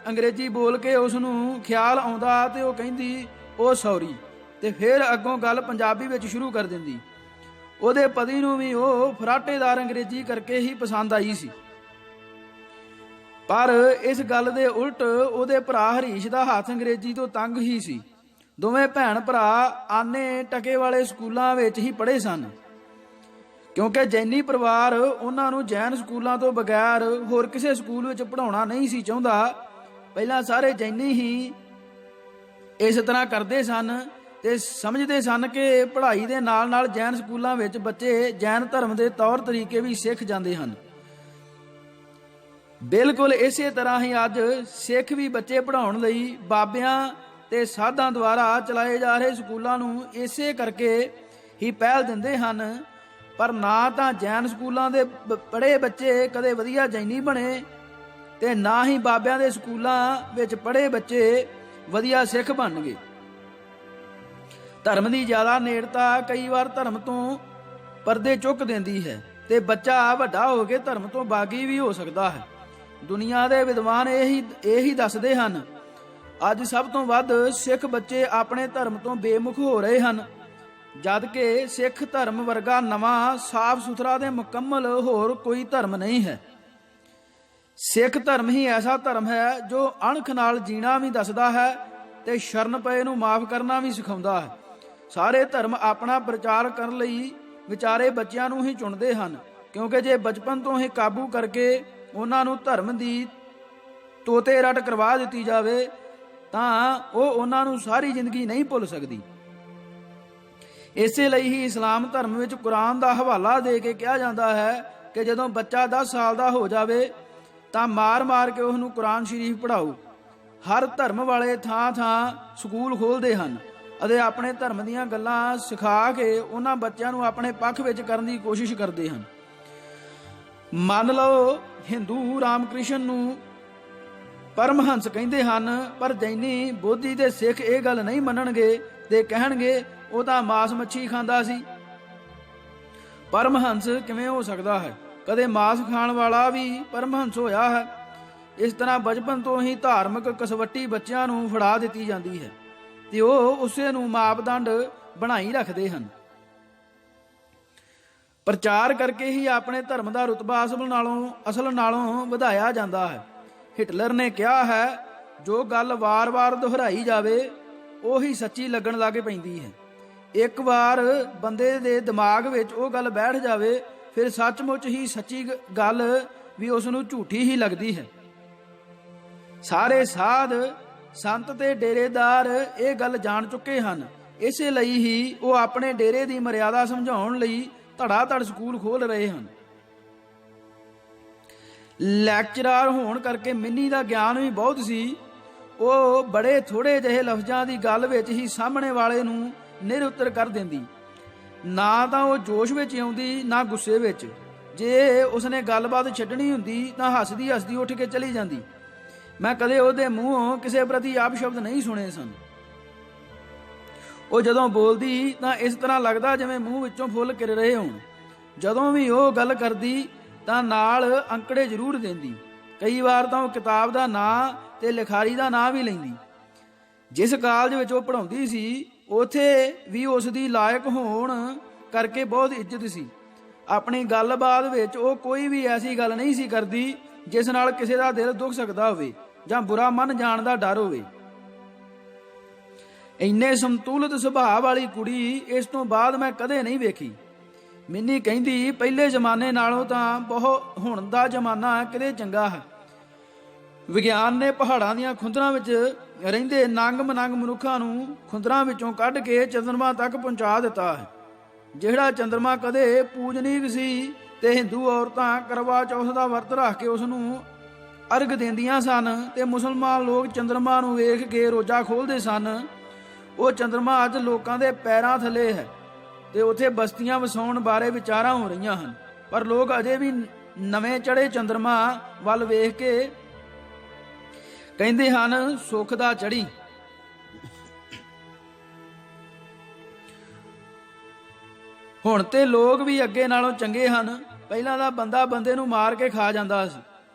ਅੰਗਰੇਜ਼ੀ ਬੋਲ ਕੇ ਉਸ ਨੂੰ ਖਿਆਲ ਆਉਂਦਾ ਤੇ ਉਹ ਕਹਿੰਦੀ, ਉਹ ਸੌਰੀ, ਤੇ ਫਿਰ ਅੱਗੋਂ ਗੱਲ ਪੰਜਾਬੀ ਵਿੱਚ ਸ਼ੁਰੂ ਕਰ ਦਿੰਦੀ। ਉਹਦੇ ਪਤੀ ਨੂੰ ਵੀ ਉਹ ਫਰਾਟੇਦਾਰ ਅੰਗਰੇਜ਼ੀ ਕਰਕੇ ਹੀ ਪਸੰਦ ਆਈ ਸੀ। ਪਰ ਇਸ ਗੱਲ ਦੇ ਉਲਟ ਉਹਦੇ ਭਰਾ ਹਰੀਸ਼ ਦਾ ਹੱਥ ਅੰਗਰੇਜ਼ੀ ਤੋਂ ਤੰਗ ਹੀ ਸੀ। ਦੋਵੇਂ ਭੈਣ ਭਰਾ ਆਨੇ ਟਕੇ ਵਾਲੇ ਸਕੂਲਾਂ ਵਿੱਚ ਹੀ ਪੜ੍ਹੇ ਸਨ, ਕਿਉਂਕਿ ਜੈਨੀ ਪਰਿਵਾਰ ਉਹਨਾਂ ਨੂੰ ਜੈਨ ਸਕੂਲਾਂ ਤੋਂ ਬਗੈਰ ਹੋਰ ਕਿਸੇ ਸਕੂਲ ਵਿੱਚ ਪੜ੍ਹਾਉਣਾ ਨਹੀਂ ਸੀ ਚਾਹੁੰਦਾ। ਪਹਿਲਾਂ ਸਾਰੇ ਜੈਨੀ ਹੀ ਇਸ ਤਰ੍ਹਾਂ ਕਰਦੇ ਸਨ ਤੇ ਸਮਝਦੇ ਸਨ ਕਿ ਪੜ੍ਹਾਈ ਦੇ ਨਾਲ ਨਾਲ ਜੈਨ ਸਕੂਲਾਂ ਵਿੱਚ ਬੱਚੇ ਜੈਨ ਧਰਮ ਦੇ ਤੌਰ ਤਰੀਕੇ ਵੀ ਸਿੱਖ ਜਾਂਦੇ ਹਨ। ਬਿਲਕੁਲ ਇਸੇ ਤਰ੍ਹਾਂ ਹੀ ਅੱਜ ਸਿੱਖ ਵੀ ਬੱਚੇ ਪੜ੍ਹਾਉਣ ਲਈ ਬਾਬਿਆਂ ਤੇ ਸਾਧਾਂ ਦੁਆਰਾ ਚਲਾਏ ਜਾ ਰਹੇ ਸਕੂਲਾਂ ਨੂੰ ਇਸੇ ਕਰਕੇ ਹੀ ਪਹਿਲ ਦਿੰਦੇ ਹਨ। ਪਰ ਨਾ ਤਾਂ ਜੈਨ ਸਕੂਲਾਂ ਦੇ ਪੜ੍ਹੇ ਬੱਚੇ ਕਦੇ ਵਧੀਆ ਜੈਨੀ ਬਣੇ ਤੇ ਨਾ ਹੀ ਬਾਬਿਆਂ ਦੇ ਸਕੂਲਾਂ ਵਿੱਚ ਪੜ੍ਹੇ ਬੱਚੇ ਵਧੀਆ ਸਿੱਖ ਬਣਨਗੇ। ਧਰਮ ਦੀ ਜ਼ਿਆਦਾ ਨੇੜਤਾ ਕਈ ਵਾਰ ਧਰਮ ਤੋਂ ਪਰਦੇ ਚੁੱਕ ਦਿੰਦੀ ਹੈ ਤੇ ਬੱਚਾ ਵੱਡਾ ਹੋ ਕੇ ਧਰਮ ਤੋਂ ਬਾਗੀ ਵੀ ਹੋ ਸਕਦਾ ਹੈ। ਦੁਨੀਆ ਦੇ ਵਿਦਵਾਨ ਇਹੀ ਦੱਸਦੇ ਹਨ। ਅੱਜ ਸਭ ਤੋਂ ਵੱਧ ਸਿੱਖ ਬੱਚੇ ਆਪਣੇ ਧਰਮ ਤੋਂ ਬੇਮੁਖ ਹੋ ਰਹੇ ਹਨ, ਜਦ ਕਿ ਸਿੱਖ ਧਰਮ ਵਰਗਾ ਨਵਾਂ, ਸਾਫ਼ ਸੁਥਰਾ ਤੇ ਮੁਕੰਮਲ ਹੋਰ ਕੋਈ ਧਰਮ ਨਹੀਂ ਹੈ। ਸਿੱਖ ਧਰਮ ਹੀ ਐਸਾ ਧਰਮ ਹੈ ਜੋ ਅਣਖ ਨਾਲ ਜੀਣਾ ਵੀ ਦੱਸਦਾ ਹੈ ਤੇ ਸ਼ਰਨ ਪਏ ਨੂੰ ਮਾਫ ਕਰਨਾ ਵੀ ਸਿਖਾਉਂਦਾ ਹੈ। ਸਾਰੇ ਧਰਮ ਆਪਣਾ ਪ੍ਰਚਾਰ ਕਰਨ ਲਈ ਵਿਚਾਰੇ ਬੱਚਿਆਂ ਨੂੰ ਹੀ ਚੁਣਦੇ ਹਨ, ਕਿਉਂਕਿ ਜੇ ਬਚਪਨ ਤੋਂ ਹੀ ਕਾਬੂ ਕਰਕੇ ਉਹਨਾਂ ਨੂੰ ਧਰਮ ਦੀ ਤੋਤੇ ਰੱਟ ਕਰਵਾ ਦਿੱਤੀ ਜਾਵੇ ਤਾਂ ਉਹ ਉਹਨਾਂ ਨੂੰ ਸਾਰੀ ਜ਼ਿੰਦਗੀ ਨਹੀਂ ਭੁੱਲ ਸਕਦੀ। ਇਸੇ ਲਈ ਹੀ ਇਸਲਾਮ ਧਰਮ ਵਿੱਚ ਕੁਰਾਨ ਦਾ ਹਵਾਲਾ ਦੇ ਕੇ ਕਿਹਾ ਜਾਂਦਾ ਹੈ ਕਿ ਜਦੋਂ ਬੱਚਾ 10 ਸਾਲ ਦਾ ਹੋ ਜਾਵੇ ਤਾਂ ਮਾਰ ਕੇ ਉਹਨੂੰ ਕੁਰਾਨ ਸ਼ਰੀਫ ਪੜ੍ਹਾਓ। ਹਰ ਧਰਮ ਵਾਲੇ ਥਾਂ ਸਕੂਲ ਖੋਲ੍ਹਦੇ ਹਨ ਅਤੇ ਆਪਣੇ ਧਰਮ ਦੀਆਂ ਗੱਲਾਂ ਸਿਖਾ ਕੇ ਉਹਨਾਂ ਬੱਚਿਆਂ ਨੂੰ ਆਪਣੇ ਪੱਖ ਵਿੱਚ ਕਰਨ ਦੀ ਕੋਸ਼ਿਸ਼ ਕਰਦੇ ਹਨ। ਮੰਨ ਲਓ ਹਿੰਦੂ ਰਾਮਕ੍ਰਿਸ਼ਨ ਨੂੰ ਪਰਮਹੰਸ ਕਹਿੰਦੇ ਹਨ, ਪਰ ਜੈਨੀ, ਬੋਧੀ ਤੇ ਸਿੱਖ ਇਹ ਗੱਲ ਨਹੀਂ ਮੰਨਣਗੇ ਤੇ ਕਹਿਣਗੇ ਉਹ ਤਾਂ ਮਾਸ ਮੱਛੀ ਖਾਂਦਾ ਸੀ। ਪਰਮਹੰਸ ਕਿਵੇਂ ਹੋ ਸਕਦਾ ਹੈ? ਕਦੇ ਮਾਸ ਖਾਣ ਵਾਲਾ ਵੀ ਪਰਮਹੰਸ ਹੋਇਆ ਹੈ। ਇਸ ਤਰ੍ਹਾਂ ਬਚਪਨ ਤੋਂ ਹੀ ਧਾਰਮਿਕ ਕਸਵੱਟੀ ਬੱਚਿਆਂ ਨੂੰ ਫੜਾ ਦਿੱਤੀ ਜਾਂਦੀ ਹੈ ਤੇ ਉਹ ਉਸੇ ਨੂੰ ਮਾਪਦੰਡ ਬਣਾਈ ਰੱਖਦੇ ਹਨ। ਪ੍ਰਚਾਰ ਕਰਕੇ ਹੀ ਆਪਣੇ ਧਰਮ ਦਾ ਰੁਤਬਾ ਅਸਲ ਨਾਲੋਂ ਵਧਾਇਆ ਜਾਂਦਾ ਹੈ। ਹਿਟਲਰ ਨੇ ਕਿਹਾ ਹੈ, ਜੋ ਗੱਲ ਵਾਰ-ਵਾਰ ਦੁਹਰਾਈ ਜਾਵੇ ਉਹੀ ਸੱਚੀ ਲੱਗਣ ਲੱਗ ਪੈਂਦੀ ਹੈ। ਇੱਕ ਵਾਰ ਬੰਦੇ ਦੇ ਦਿਮਾਗ ਵਿੱਚ ਉਹ ਗੱਲ ਬੈਠ ਜਾਵੇ ਫਿਰ ਸੱਚਮੁੱਚ ਹੀ ਸੱਚੀ ਗੱਲ ਵੀ ਉਸ ਨੂੰ ਝੂਠੀ ਹੀ ਲੱਗਦੀ ਹੈ। ਸਾਰੇ ਸਾਧ, ਸੰਤ ਤੇ ਡੇਰੇਦਾਰ ਇਹ ਗੱਲ ਜਾਣ ਚੁੱਕੇ ਹਨ। ਇਸੇ ਲਈ ਹੀ ਉਹ ਆਪਣੇ ਡੇਰੇ ਦੀ ਮਰਿਆਦਾ ਸਮਝਾਉਣ ਲਈ ਧੜਾ-ਧੜ ਸਕੂਲ ਖੋਲ੍ਹ ਰਹੇ ਹਨ। ਲੈਕਚਰਾਰ ਹੋਣ ਕਰਕੇ ਮਿੰਨੀ ਦਾ ਗਿਆਨ ਵੀ ਬਹੁਤ ਸੀ। ਉਹ ਬੜੇ ਥੋੜੇ ਜਿਹੇ ਲਫ਼ਜ਼ਾਂ ਦੀ ਗੱਲ ਵਿੱਚ ਹੀ ਸਾਹਮਣੇ ਵਾਲੇ ਨੂੰ ਨਿਰਉੱਤਰ ਕਰ ਦਿੰਦੀ। ਨਾ ਤਾਂ ਉਹ ਜੋਸ਼ ਵਿੱਚ ਆਉਂਦੀ, ਨਾ ਗੁੱਸੇ ਵਿੱਚ। ਜੇ ਉਸਨੇ ਗੱਲਬਾਤ ਛੱਡਣੀ ਹੁੰਦੀ ਤਾਂ ਹੱਸਦੀ ਹੱਸਦੀ ਉੱਠ ਕੇ ਚਲੀ ਜਾਂਦੀ। ਮੈਂ ਕਦੇ ਉਹਦੇ ਮੂੰਹੋਂ ਕਿਸੇ ਪ੍ਰਤੀ ਅਪਸ਼ਬਦ ਨਹੀਂ ਸੁਣੇ ਸਨ। ਉਹ ਜਦੋਂ ਬੋਲਦੀ ਤਾਂ ਇਸ ਤਰ੍ਹਾਂ ਲੱਗਦਾ ਜਿਵੇਂ ਮੂੰਹ ਵਿੱਚੋਂ ਫੁੱਲ ਕਿਰ ਰਹੇ ਹੋਣ। ਜਦੋਂ ਵੀ ਉਹ ਗੱਲ ਕਰਦੀ ਤਾਂ ਨਾਲ ਅੰਕੜੇ ਜ਼ਰੂਰ ਦਿੰਦੀ। ਕਈ ਵਾਰ ਤਾਂ ਉਹ ਕਿਤਾਬ ਦਾ ਨਾਂ ਤੇ ਲਿਖਾਰੀ ਦਾ ਨਾਂ ਵੀ ਲੈਂਦੀ। ਜਿਸ ਕਾਲਜ ਵਿੱਚ ਉਹ ਪੜ੍ਹਾਉਂਦੀ ਸੀ ਉਥੇ ਵੀ ਉਸ ਦੀ ਲਾਇਕ ਹੋਣ ਕਰਕੇ ਬਹੁਤ ਇੱਜ਼ਤ ਸੀ। ਆਪਣੀ ਗੱਲਬਾਤ ਵਿੱਚ ਉਹ ਕੋਈ ਵੀ ਐਸੀ ਗੱਲ ਨਹੀਂ ਸੀ ਕਰਦੀ ਜਿਸ ਨਾਲ ਕਿਸੇ ਦਾ ਦਿਲ ਦੁੱਖ ਸਕਦਾ ਹੋਵੇ ਜਾਂ ਬੁਰਾ ਮੰਨ ਜਾਣ ਦਾ ਡਰ ਹੋਵੇ। ਇੰਨੇ ਸੰਤੁਲਿਤ ਸੁਭਾਅ ਵਾਲੀ ਕੁੜੀ ਇਸ ਤੋਂ ਬਾਅਦ ਮੈਂ ਕਦੇ ਨਹੀਂ ਵੇਖੀ। ਮਿੰਨੀ ਕਹਿੰਦੀ, ਪਹਿਲੇ ਜ਼ਮਾਨੇ ਨਾਲੋਂ ਤਾਂ ਬਹੁਤ ਹੁਣ ਦਾ ਜ਼ਮਾਨਾ ਕਿਤੇ ਚੰਗਾ ਹੈ। ਵਿਗਿਆਨ ਨੇ ਪਹਾੜਾਂ ਦੀਆਂ ਖੁੰਦਰਾਂ ਵਿੱਚ ਰਹਿੰਦੇ ਨੰਗ-ਮਨੰਗ ਮਨੁੱਖਾਂ ਨੂੰ ਖੁੰਦਰਾਂ ਵਿੱਚੋਂ ਕੱਢ ਕੇ ਚੰਦਰਮਾ ਤੱਕ ਪਹੁੰਚਾ ਦਿੱਤਾ ਹੈ। ਜਿਹੜਾ ਚੰਦਰਮਾ ਕਦੇ ਪੂਜਨੀਕ ਸੀ ਤੇ ਹਿੰਦੂ ਔਰਤਾਂ ਕਰਵਾ ਚੌਥ ਦਾ ਵਰਤ ਰੱਖ ਕੇ ਉਸ ਨੂੰ ਅਰਗ ਦਿੰਦੀਆਂ ਸਨ ਤੇ ਮੁਸਲਮਾਨ ਲੋਕ ਚੰਦਰਮਾ ਨੂੰ ਵੇਖ ਕੇ ਰੋਜ਼ਾ ਖੋਲ੍ਹਦੇ ਸਨ, ਉਹ ਚੰਦਰਮਾ ਅੱਜ ਲੋਕਾਂ ਦੇ ਪੈਰਾਂ ਥੱਲੇ ਹੈ ਤੇ ਉੱਥੇ ਬਸਤੀਆਂ ਵਸਾਉਣ ਬਾਰੇ ਵਿਚਾਰਾਂ ਹੋ ਰਹੀਆਂ ਹਨ। ਪਰ ਲੋਕ ਅਜੇ ਵੀ ਨਵੇਂ ਚੜ੍ਹੇ ਚੰਦਰਮਾ ਵੱਲ ਵੇਖ ਕੇ ਕਹਿੰਦੇ ਹਨ, ਸੁੱਖ ਦਾ ਚੜ੍ਹੀ। ਹੁਣ ਤੇ ਲੋਕ ਵੀ ਅੱਗੇ ਨਾਲੋਂ ਚੰਗੇ ਹਨ। ਪਹਿਲਾਂ ਤਾਂ ਬੰਦਾ ਬੰਦੇ ਨੂੰ ਮਾਰ ਕੇ ਖਾ ਜਾਂਦਾ ਸੀ।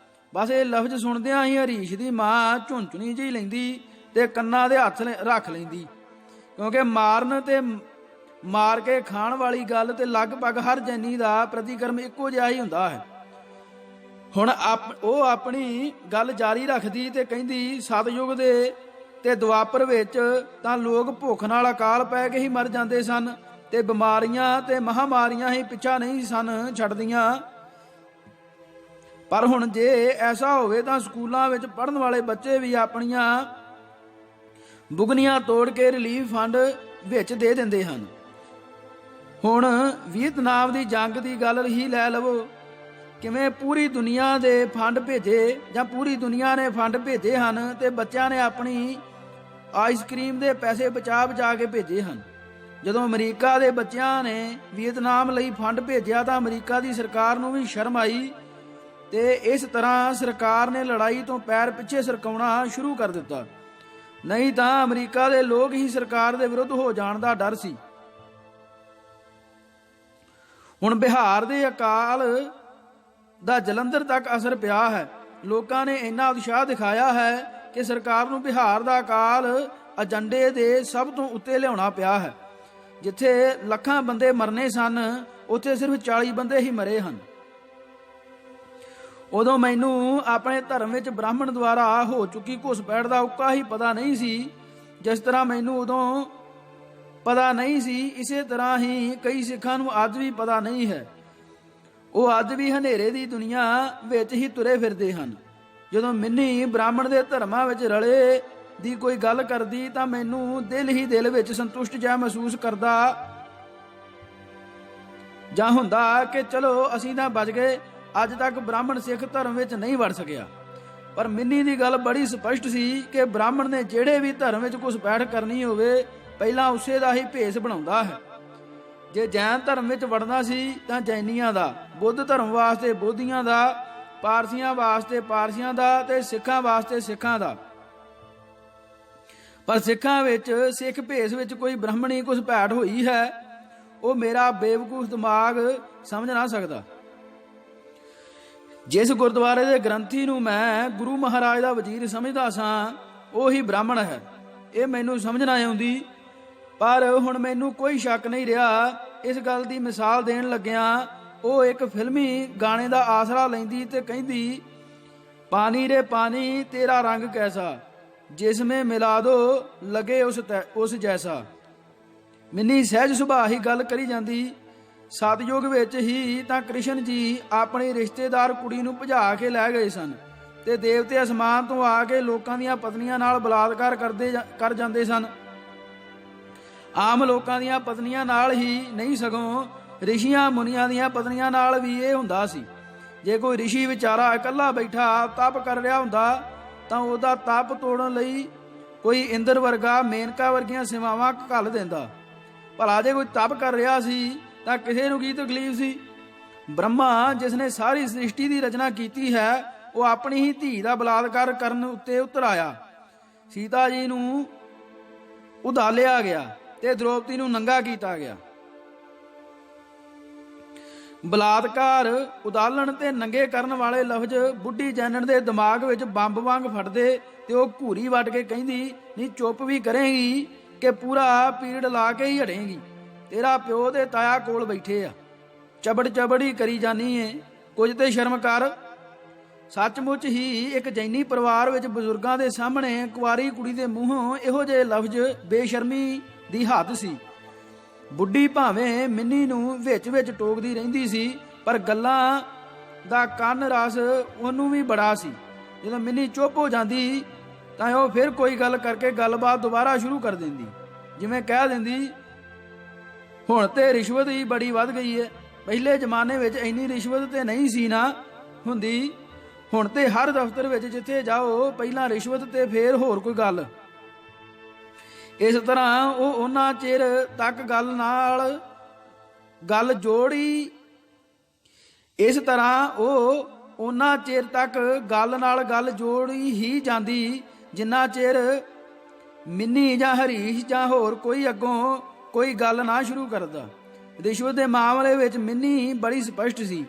ਬਸ ਇਹ ਲਫ਼ਜ਼ ਸੁਣਦਿਆਂ ਹੀ ਹਰੀਸ਼ ਦੀ ਮਾਂ ਝੁੰਝੁਣੀ ਜਿਹੀ ਲੈਂਦੀ ਤੇ ਕੰਨਾਂ ਦੇ ਹੱਥ ਰੱਖ ਲੈਂਦੀ, ਕਿਉਂਕਿ ਮਾਰਨ ਤੇ ਮਾਰ ਕੇ ਖਾਣ ਵਾਲੀ ਗੱਲ ਤੇ ਲਗਭਗ ਹਰ ਜੈਨੀ ਦਾ ਪ੍ਰਤੀਕਰਮ ਇੱਕੋ ਜਿਹਾ ਹੀ ਹੁੰਦਾ ਹੈ। ਹੁਣ ਉਹ ਆਪਣੀ ਗੱਲ ਜਾਰੀ ਰੱਖਦੀ ਤੇ ਕਹਿੰਦੀ, ਸਤਯੁਗ ਦੇ ਤੇ ਦੁਆਪਰ ਵਿੱਚ ਤਾਂ ਲੋਕ ਭੁੱਖ ਨਾਲ ਅਕਾਲ ਪੈ ਕੇ ਹੀ ਮਰ ਜਾਂਦੇ ਸਨ ਤੇ ਬਿਮਾਰੀਆਂ ਤੇ ਮਹਾਮਾਰੀਆਂ ਹੀ ਪਿੱਛਾ ਨਹੀਂ ਸਨ ਛੱਡਦੀਆਂ। ਪਰ ਹੁਣ ਜੇ ਐਸਾ ਹੋਵੇ ਤਾਂ ਸਕੂਲਾਂ ਵਿੱਚ ਪੜ੍ਹਨ ਵਾਲੇ ਬੱਚੇ ਵੀ ਆਪਣੀਆਂ ਬੁਗਨੀਆਂ ਤੋੜ ਕੇ ਰਿਲੀਫ ਫੰਡ ਵਿੱਚ ਦੇ ਦਿੰਦੇ ਹਨ। ਹੁਣ ਵੀਅਤਨਾਮ ਦੀ ਜੰਗ ਦੀ ਗੱਲ ਹੀ ਲੈ ਲਵੋ। ਕਿਵੇਂ ਪੂਰੀ ਦੁਨੀਆ ਦੇ ਫੰਡ ਭੇਜੇ ਜਾਂ ਪੂਰੀ ਦੁਨੀਆ ਨੇ ਫੰਡ ਭੇਜੇ ਹਨ ਤੇ ਬੱਚਿਆਂ ਨੇ ਆਪਣੀ ਆਈਸਕ੍ਰੀਮ ਦੇ ਪੈਸੇ ਬਚਾ ਕੇ ਭੇਜੇ ਹਨ। ਜਦੋਂ ਅਮਰੀਕਾ ਦੇ ਬੱਚਿਆਂ ਨੇ ਵੀਅਤਨਾਮ ਲਈ ਫੰਡ ਭੇਜਿਆ ਤਾਂ ਅਮਰੀਕਾ ਦੀ ਸਰਕਾਰ ਨੂੰ ਵੀ ਸ਼ਰਮ ਆਈ ਤੇ ਇਸ ਤਰ੍ਹਾਂ ਸਰਕਾਰ ਨੇ ਲੜਾਈ ਤੋਂ ਪੈਰ ਪਿੱਛੇ ਸਰਕਾਉਣਾ ਸ਼ੁਰੂ ਕਰ ਦਿੱਤਾ। ਨਹੀਂ ਤਾਂ ਅਮਰੀਕਾ ਦੇ ਲੋਕ ਹੀ ਸਰਕਾਰ ਦੇ ਵਿਰੁੱਧ ਹੋ ਜਾਣ ਦਾ ਡਰ ਸੀ। ਹੁਣ ਬਿਹਾਰ ਦੇ ਅਕਾਲ ਦਾ ਜਲੰਧਰ ਤੱਕ ਅਸਰ ਪਿਆ ਹੈ। ਲੋਕਾਂ ਨੇ ਇੰਨਾ ਉਤਸ਼ਾਹ ਦਿਖਾਇਆ ਹੈ ਕਿ ਸਰਕਾਰ ਨੂੰ ਬਿਹਾਰ ਦਾ ਅਕਾਲ ਏਜੰਡੇ ਦੇ ਸਭ ਤੋਂ ਉੱਤੇ ਲਿਆਉਣਾ ਪਿਆ ਹੈ। ਜਿੱਥੇ ਲੱਖਾਂ ਬੰਦੇ ਮਰਨੇ ਸਨ, ਉੱਥੇ ਸਿਰਫ 40 ਬੰਦੇ ਹੀ ਮਰੇ ਹਨ। ਉਦੋਂ ਮੈਨੂੰ ਆਪਣੇ ਧਰਮ ਵਿੱਚ ਬ੍ਰਾਹਮਣ ਦੁਆਰਾ ਹੋ ਚੁੱਕੀ ਘੁਸਪੈਠ ਦਾ ਉੱਕਾ ਹੀ ਪਤਾ ਨਹੀਂ ਸੀ। ਜਿਸ ਤਰ੍ਹਾਂ ਮੈਨੂੰ ਉਦੋਂ ਪਤਾ ਨਹੀਂ ਸੀ, ਇਸੇ ਤਰ੍ਹਾਂ ਹੀ ਕਈ ਸਿੱਖਾਂ ਨੂੰ ਅੱਜ ਵੀ ਪਤਾ ਨਹੀਂ ਹੈ। ਉਹ ਅੱਜ ਵੀ ਹਨੇਰੇ ਦੀ ਦੁਨੀਆ ਵਿੱਚ ਹੀ ਤੁਰੇ ਫਿਰਦੇ ਹਨ। ਜਦੋਂ ਮਿੰਨੀ ਬ੍ਰਾਹਮਣ ਦੇ ਧਰਮਾਂ ਵਿੱਚ ਰਲੇ ਦੀ ਕੋਈ ਗੱਲ ਕਰਦੀ ਤਾਂ ਮੈਨੂੰ ਦਿਲ ਹੀ ਦਿਲ ਵਿੱਚ ਸੰਤੁਸ਼ਟ ਜਿਹਾ ਮਹਿਸੂਸ ਕਰਦਾ ਜਾਂ ਹੁੰਦਾ ਕਿ ਚਲੋ ਅਸੀਂ ਤਾਂ ਬਚ ਗਏ, ਅੱਜ ਤੱਕ ਬ੍ਰਾਹਮਣ ਸਿੱਖ ਧਰਮ ਵਿੱਚ ਨਹੀਂ ਵੜ ਸਕਿਆ। ਪਰ ਮਿੰਨੀ ਦੀ ਗੱਲ ਬੜੀ ਸਪਸ਼ਟ ਸੀ ਕਿ ਬ੍ਰਾਹਮਣ ਨੇ ਜਿਹੜੇ ਵੀ ਧਰਮ ਵਿੱਚ ਘੁਸਪੈਠ ਕਰਨੀ ਹੋਵੇ ਪਹਿਲਾਂ ਉਸੇ ਦਾ ਹੀ ਭੇਸ ਬਣਾਉਂਦਾ ਹੈ। ਜੇ ਜੈਨ ਧਰਮ ਵਿੱਚ ਵੜਨਾ ਸੀ ਤਾਂ ਜੈਨੀਆਂ ਦਾ, ਬੁੱਧ ਧਰਮ ਵਾਸਤੇ ਬੋਧੀਆਂ ਦਾ, ਪਾਰਸੀਆਂ ਵਾਸਤੇ ਪਾਰਸੀਆਂ ਦਾ ਤੇ ਸਿੱਖਾਂ ਵਾਸਤੇ ਸਿੱਖਾਂ ਦਾ। ਪਰ ਸਿੱਖਾਂ ਵਿੱਚ ਸਿੱਖ ਭੇਸ ਵਿੱਚ ਕੋਈ ਬ੍ਰਾਹਮਣੀ ਘੁਸਪੈਠ ਹੋਈ ਹੈ, ਉਹ ਮੇਰਾ ਬੇਵਕੂਫ ਦਿਮਾਗ ਸਮਝ ਨਾ ਸਕਦਾ। ਜਿਸ ਗੁਰਦੁਆਰੇ ਦੇ ਗ੍ਰੰਥੀ ਨੂੰ ਮੈਂ ਗੁਰੂ ਮਹਾਰਾਜ ਦਾ ਵਜ਼ੀਰ ਸਮਝਦਾ ਸਾਂ, ਉਹੀ ਬ੍ਰਾਹਮਣ ਹੈ। ਇਹ ਮੈਨੂੰ ਸਮਝ ਨਾ ਆਉਂਦੀ। ਪਰ ਹੁਣ ਮੈਨੂੰ ਕੋਈ ਸ਼ੱਕ ਨਹੀਂ ਰਿਹਾ। ਇਸ ਗੱਲ ਦੀ ਮਿਸਾਲ ਦੇਣ ਲੱਗਿਆਂ ਉਹ ਇੱਕ ਫਿਲਮੀ ਗਾਣੇ ਦਾ ਆਸਰਾ ਲੈਂਦੀ ਤੇ ਕਹਿੰਦੀ, ਪਾਣੀ ਰੇ ਪਾਣੀ ਤੇਰਾ ਰੰਗ ਕੈਸਾ, ਜਿਸਮੇ ਮਿਲਾ ਦੋ ਲਗੇ ਉਸ ਜੈਸਾ। ਮਿੰਨੀ ਸਹਿਜ ਸੁਭਾਅ ਹੀ ਗੱਲ ਕਰੀ ਜਾਂਦੀ। ਸਤਯੁਗ ਵਿੱਚ ਹੀ ਤਾਂ ਕ੍ਰਿਸ਼ਨ ਜੀ ਆਪਣੀ ਰਿਸ਼ਤੇਦਾਰ ਕੁੜੀ ਨੂੰ ਭਜਾ ਕੇ ਲੈ ਗਏ ਸਨ ਤੇ ਦੇਵਤੇ ਅਸਮਾਨ ਤੋਂ ਆ ਕੇ ਲੋਕਾਂ ਦੀਆਂ ਪਤਨੀਆਂ ਨਾਲ ਬਲਾਤਕਾਰ ਕਰ ਜਾਂਦੇ ਸਨ। ਆਮ ਲੋਕਾਂ ਦੀਆਂ ਪਤਨੀਆਂ ਨਾਲ ਹੀ ਨਹੀਂ, ਸਗੋਂ ਰਿਸ਼ੀਆਂ ਮੁਨੀਆਂ ਦੀਆਂ ਪਤਨੀਆਂ ਨਾਲ ਵੀ ਇਹ ਹੁੰਦਾ ਸੀ। ਜੇ ਕੋਈ ਰਿਸ਼ੀ ਵਿਚਾਰਾ ਇਕੱਲਾ ਬੈਠਾ ਤਪ ਕਰ ਰਿਹਾ ਹੁੰਦਾ ਤਾਂ ਉਹਦਾ ਤਪ ਤੋੜਨ ਲਈ ਕੋਈ ਇੰਦਰ ਵਰਗਾ, ਮੇਨਕਾ ਵਰਗੀਆਂ ਸੇਵਾਵਾਂ ਘੱਲ ਦਿੰਦਾ। ਭਲਾ ਜੇ ਕੋਈ ਤਪ ਕਰ ਰਿਹਾ ਸੀ ਤਾਂ ਕਿਸੇ ਨੂੰ ਕੀ ਤਕਲੀਫ ਸੀ? ਬ੍ਰਹਮਾ ਜਿਸ ਨੇ ਸਾਰੀ ਸ੍ਰਿਸ਼ਟੀ ਦੀ ਰਚਨਾ ਕੀਤੀ ਹੈ, ਉਹ ਆਪਣੀ ਹੀ ਧੀ ਦਾ ਬਲਾਤਕਾਰ ਕਰਨ ਉੱਤੇ ਉਤਰ ਆਇਆ। ਸੀਤਾ ਜੀ ਨੂੰ ਉਧਾਲਿਆ ਗਿਆ ਤੇ ਦ੍ਰੋਪਦੀ ਨੂੰ ਨੰਗਾ ਕੀਤਾ ਗਿਆ। ਬਲਾਤਕਾਰ, ਉਦਾਲਣ ਤੇ ਨੰਗੇ ਕਰਨ ਵਾਲੇ ਲਫ਼ਜ਼ ਬੁੱਢੀ ਜੈਨਣ ਦੇ ਦਿਮਾਗ ਵਿੱਚ ਬੰਬ ਵਾਂਗ ਫਟਦੇ ਤੇ ਉਹ ਘੂਰੀ ਵੱਟ ਕੇ ਕਹਿੰਦੀ, ਨਹੀਂ ਚੁੱਪ ਵੀ ਕਰੇਗੀ ਕਿ ਪੂਰਾ ਪੀੜ ਲਾ ਕੇ ਹੀ ਹਟੇਗੀ। ਤੇਰਾ ਪਿਓ ਤੇ ਤਾਇਆ ਕੋਲ ਬੈਠੇ ਆ, ਚਬੜ ਚਬੜ ਹੀ ਕਰੀ ਜਾਨੀ ਏ, ਕੁਝ ਤੇ ਸ਼ਰਮ ਕਰ। ਸੱਚਮੁੱਚ ਹੀ ਇੱਕ ਜੈਨੀ ਪਰਿਵਾਰ ਵਿੱਚ ਬਜ਼ੁਰਗਾਂ ਦੇ ਸਾਹਮਣੇ ਕੁਆਰੀ ਕੁੜੀ ਦੇ ਮੂੰਹੋਂ ਇਹੋ ਜਿਹੇ ਲਫ਼ਜ਼ ਬੇਸ਼ਰਮੀ ਦੀ ਹੱਦ ਸੀ। ਬੁੱਢੀ ਭਾਵੇਂ ਮਿੰਨੀ ਨੂੰ ਵਿੱਚ ਵਿੱਚ ਟੋਕਦੀ ਰਹਿੰਦੀ ਸੀ, ਪਰ ਗੱਲਾਂ ਦਾ ਕੰਨ ਰਸ ਉਹਨੂੰ ਵੀ ਬੜਾ ਸੀ। ਜਦੋਂ ਮਿੰਨੀ ਚੁੱਪ ਹੋ ਜਾਂਦੀ ਤਾਂ ਉਹ ਫਿਰ ਕੋਈ ਗੱਲ ਕਰਕੇ ਗੱਲਬਾਤ ਦੁਬਾਰਾ ਸ਼ੁਰੂ ਕਰ ਦਿੰਦੀ। ਜਿਵੇਂ ਕਹਿ ਦਿੰਦੀ, ਹੁਣ ਤੇ ਰਿਸ਼ਵਤ ਹੀ ਬੜੀ ਵੱਧ ਗਈ ਹੈ। ਪਹਿਲੇ ਜ਼ਮਾਨੇ ਵਿੱਚ ਇੰਨੀ ਰਿਸ਼ਵਤ ਤੇ ਨਹੀਂ ਸੀ ਨਾ ਹੁੰਦੀ। ਹੁਣ ਤੇ ਹਰ ਦਫ਼ਤਰ ਵਿੱਚ ਜਿੱਥੇ ਜਾਓ ਪਹਿਲਾਂ ਰਿਸ਼ਵਤ ਤੇ ਫੇਰ ਹੋਰ ਕੋਈ ਗੱਲ। ਇਸ ਤਰ੍ਹਾਂ ਉਹ ਉਹਨਾਂ ਚਿਰ ਤੱਕ ਗੱਲ ਜੋੜੀ ਹੀ ਜਾਂਦੀ ਜਿੰਨਾ ਚਿਰ ਮਿੰਨੀ ਜਾਂ ਹਰੀਸ਼ ਜਾਂ ਹੋਰ ਕੋਈ ਅੱਗੋਂ ਕੋਈ ਗੱਲ ਨਾ ਸ਼ੁਰੂ ਕਰਦਾ। ਰਿਸ਼ਵਤ ਦੇ ਮਾਮਲੇ ਵਿੱਚ ਮਿੰਨੀ ਬੜੀ ਸਪਸ਼ਟ ਸੀ।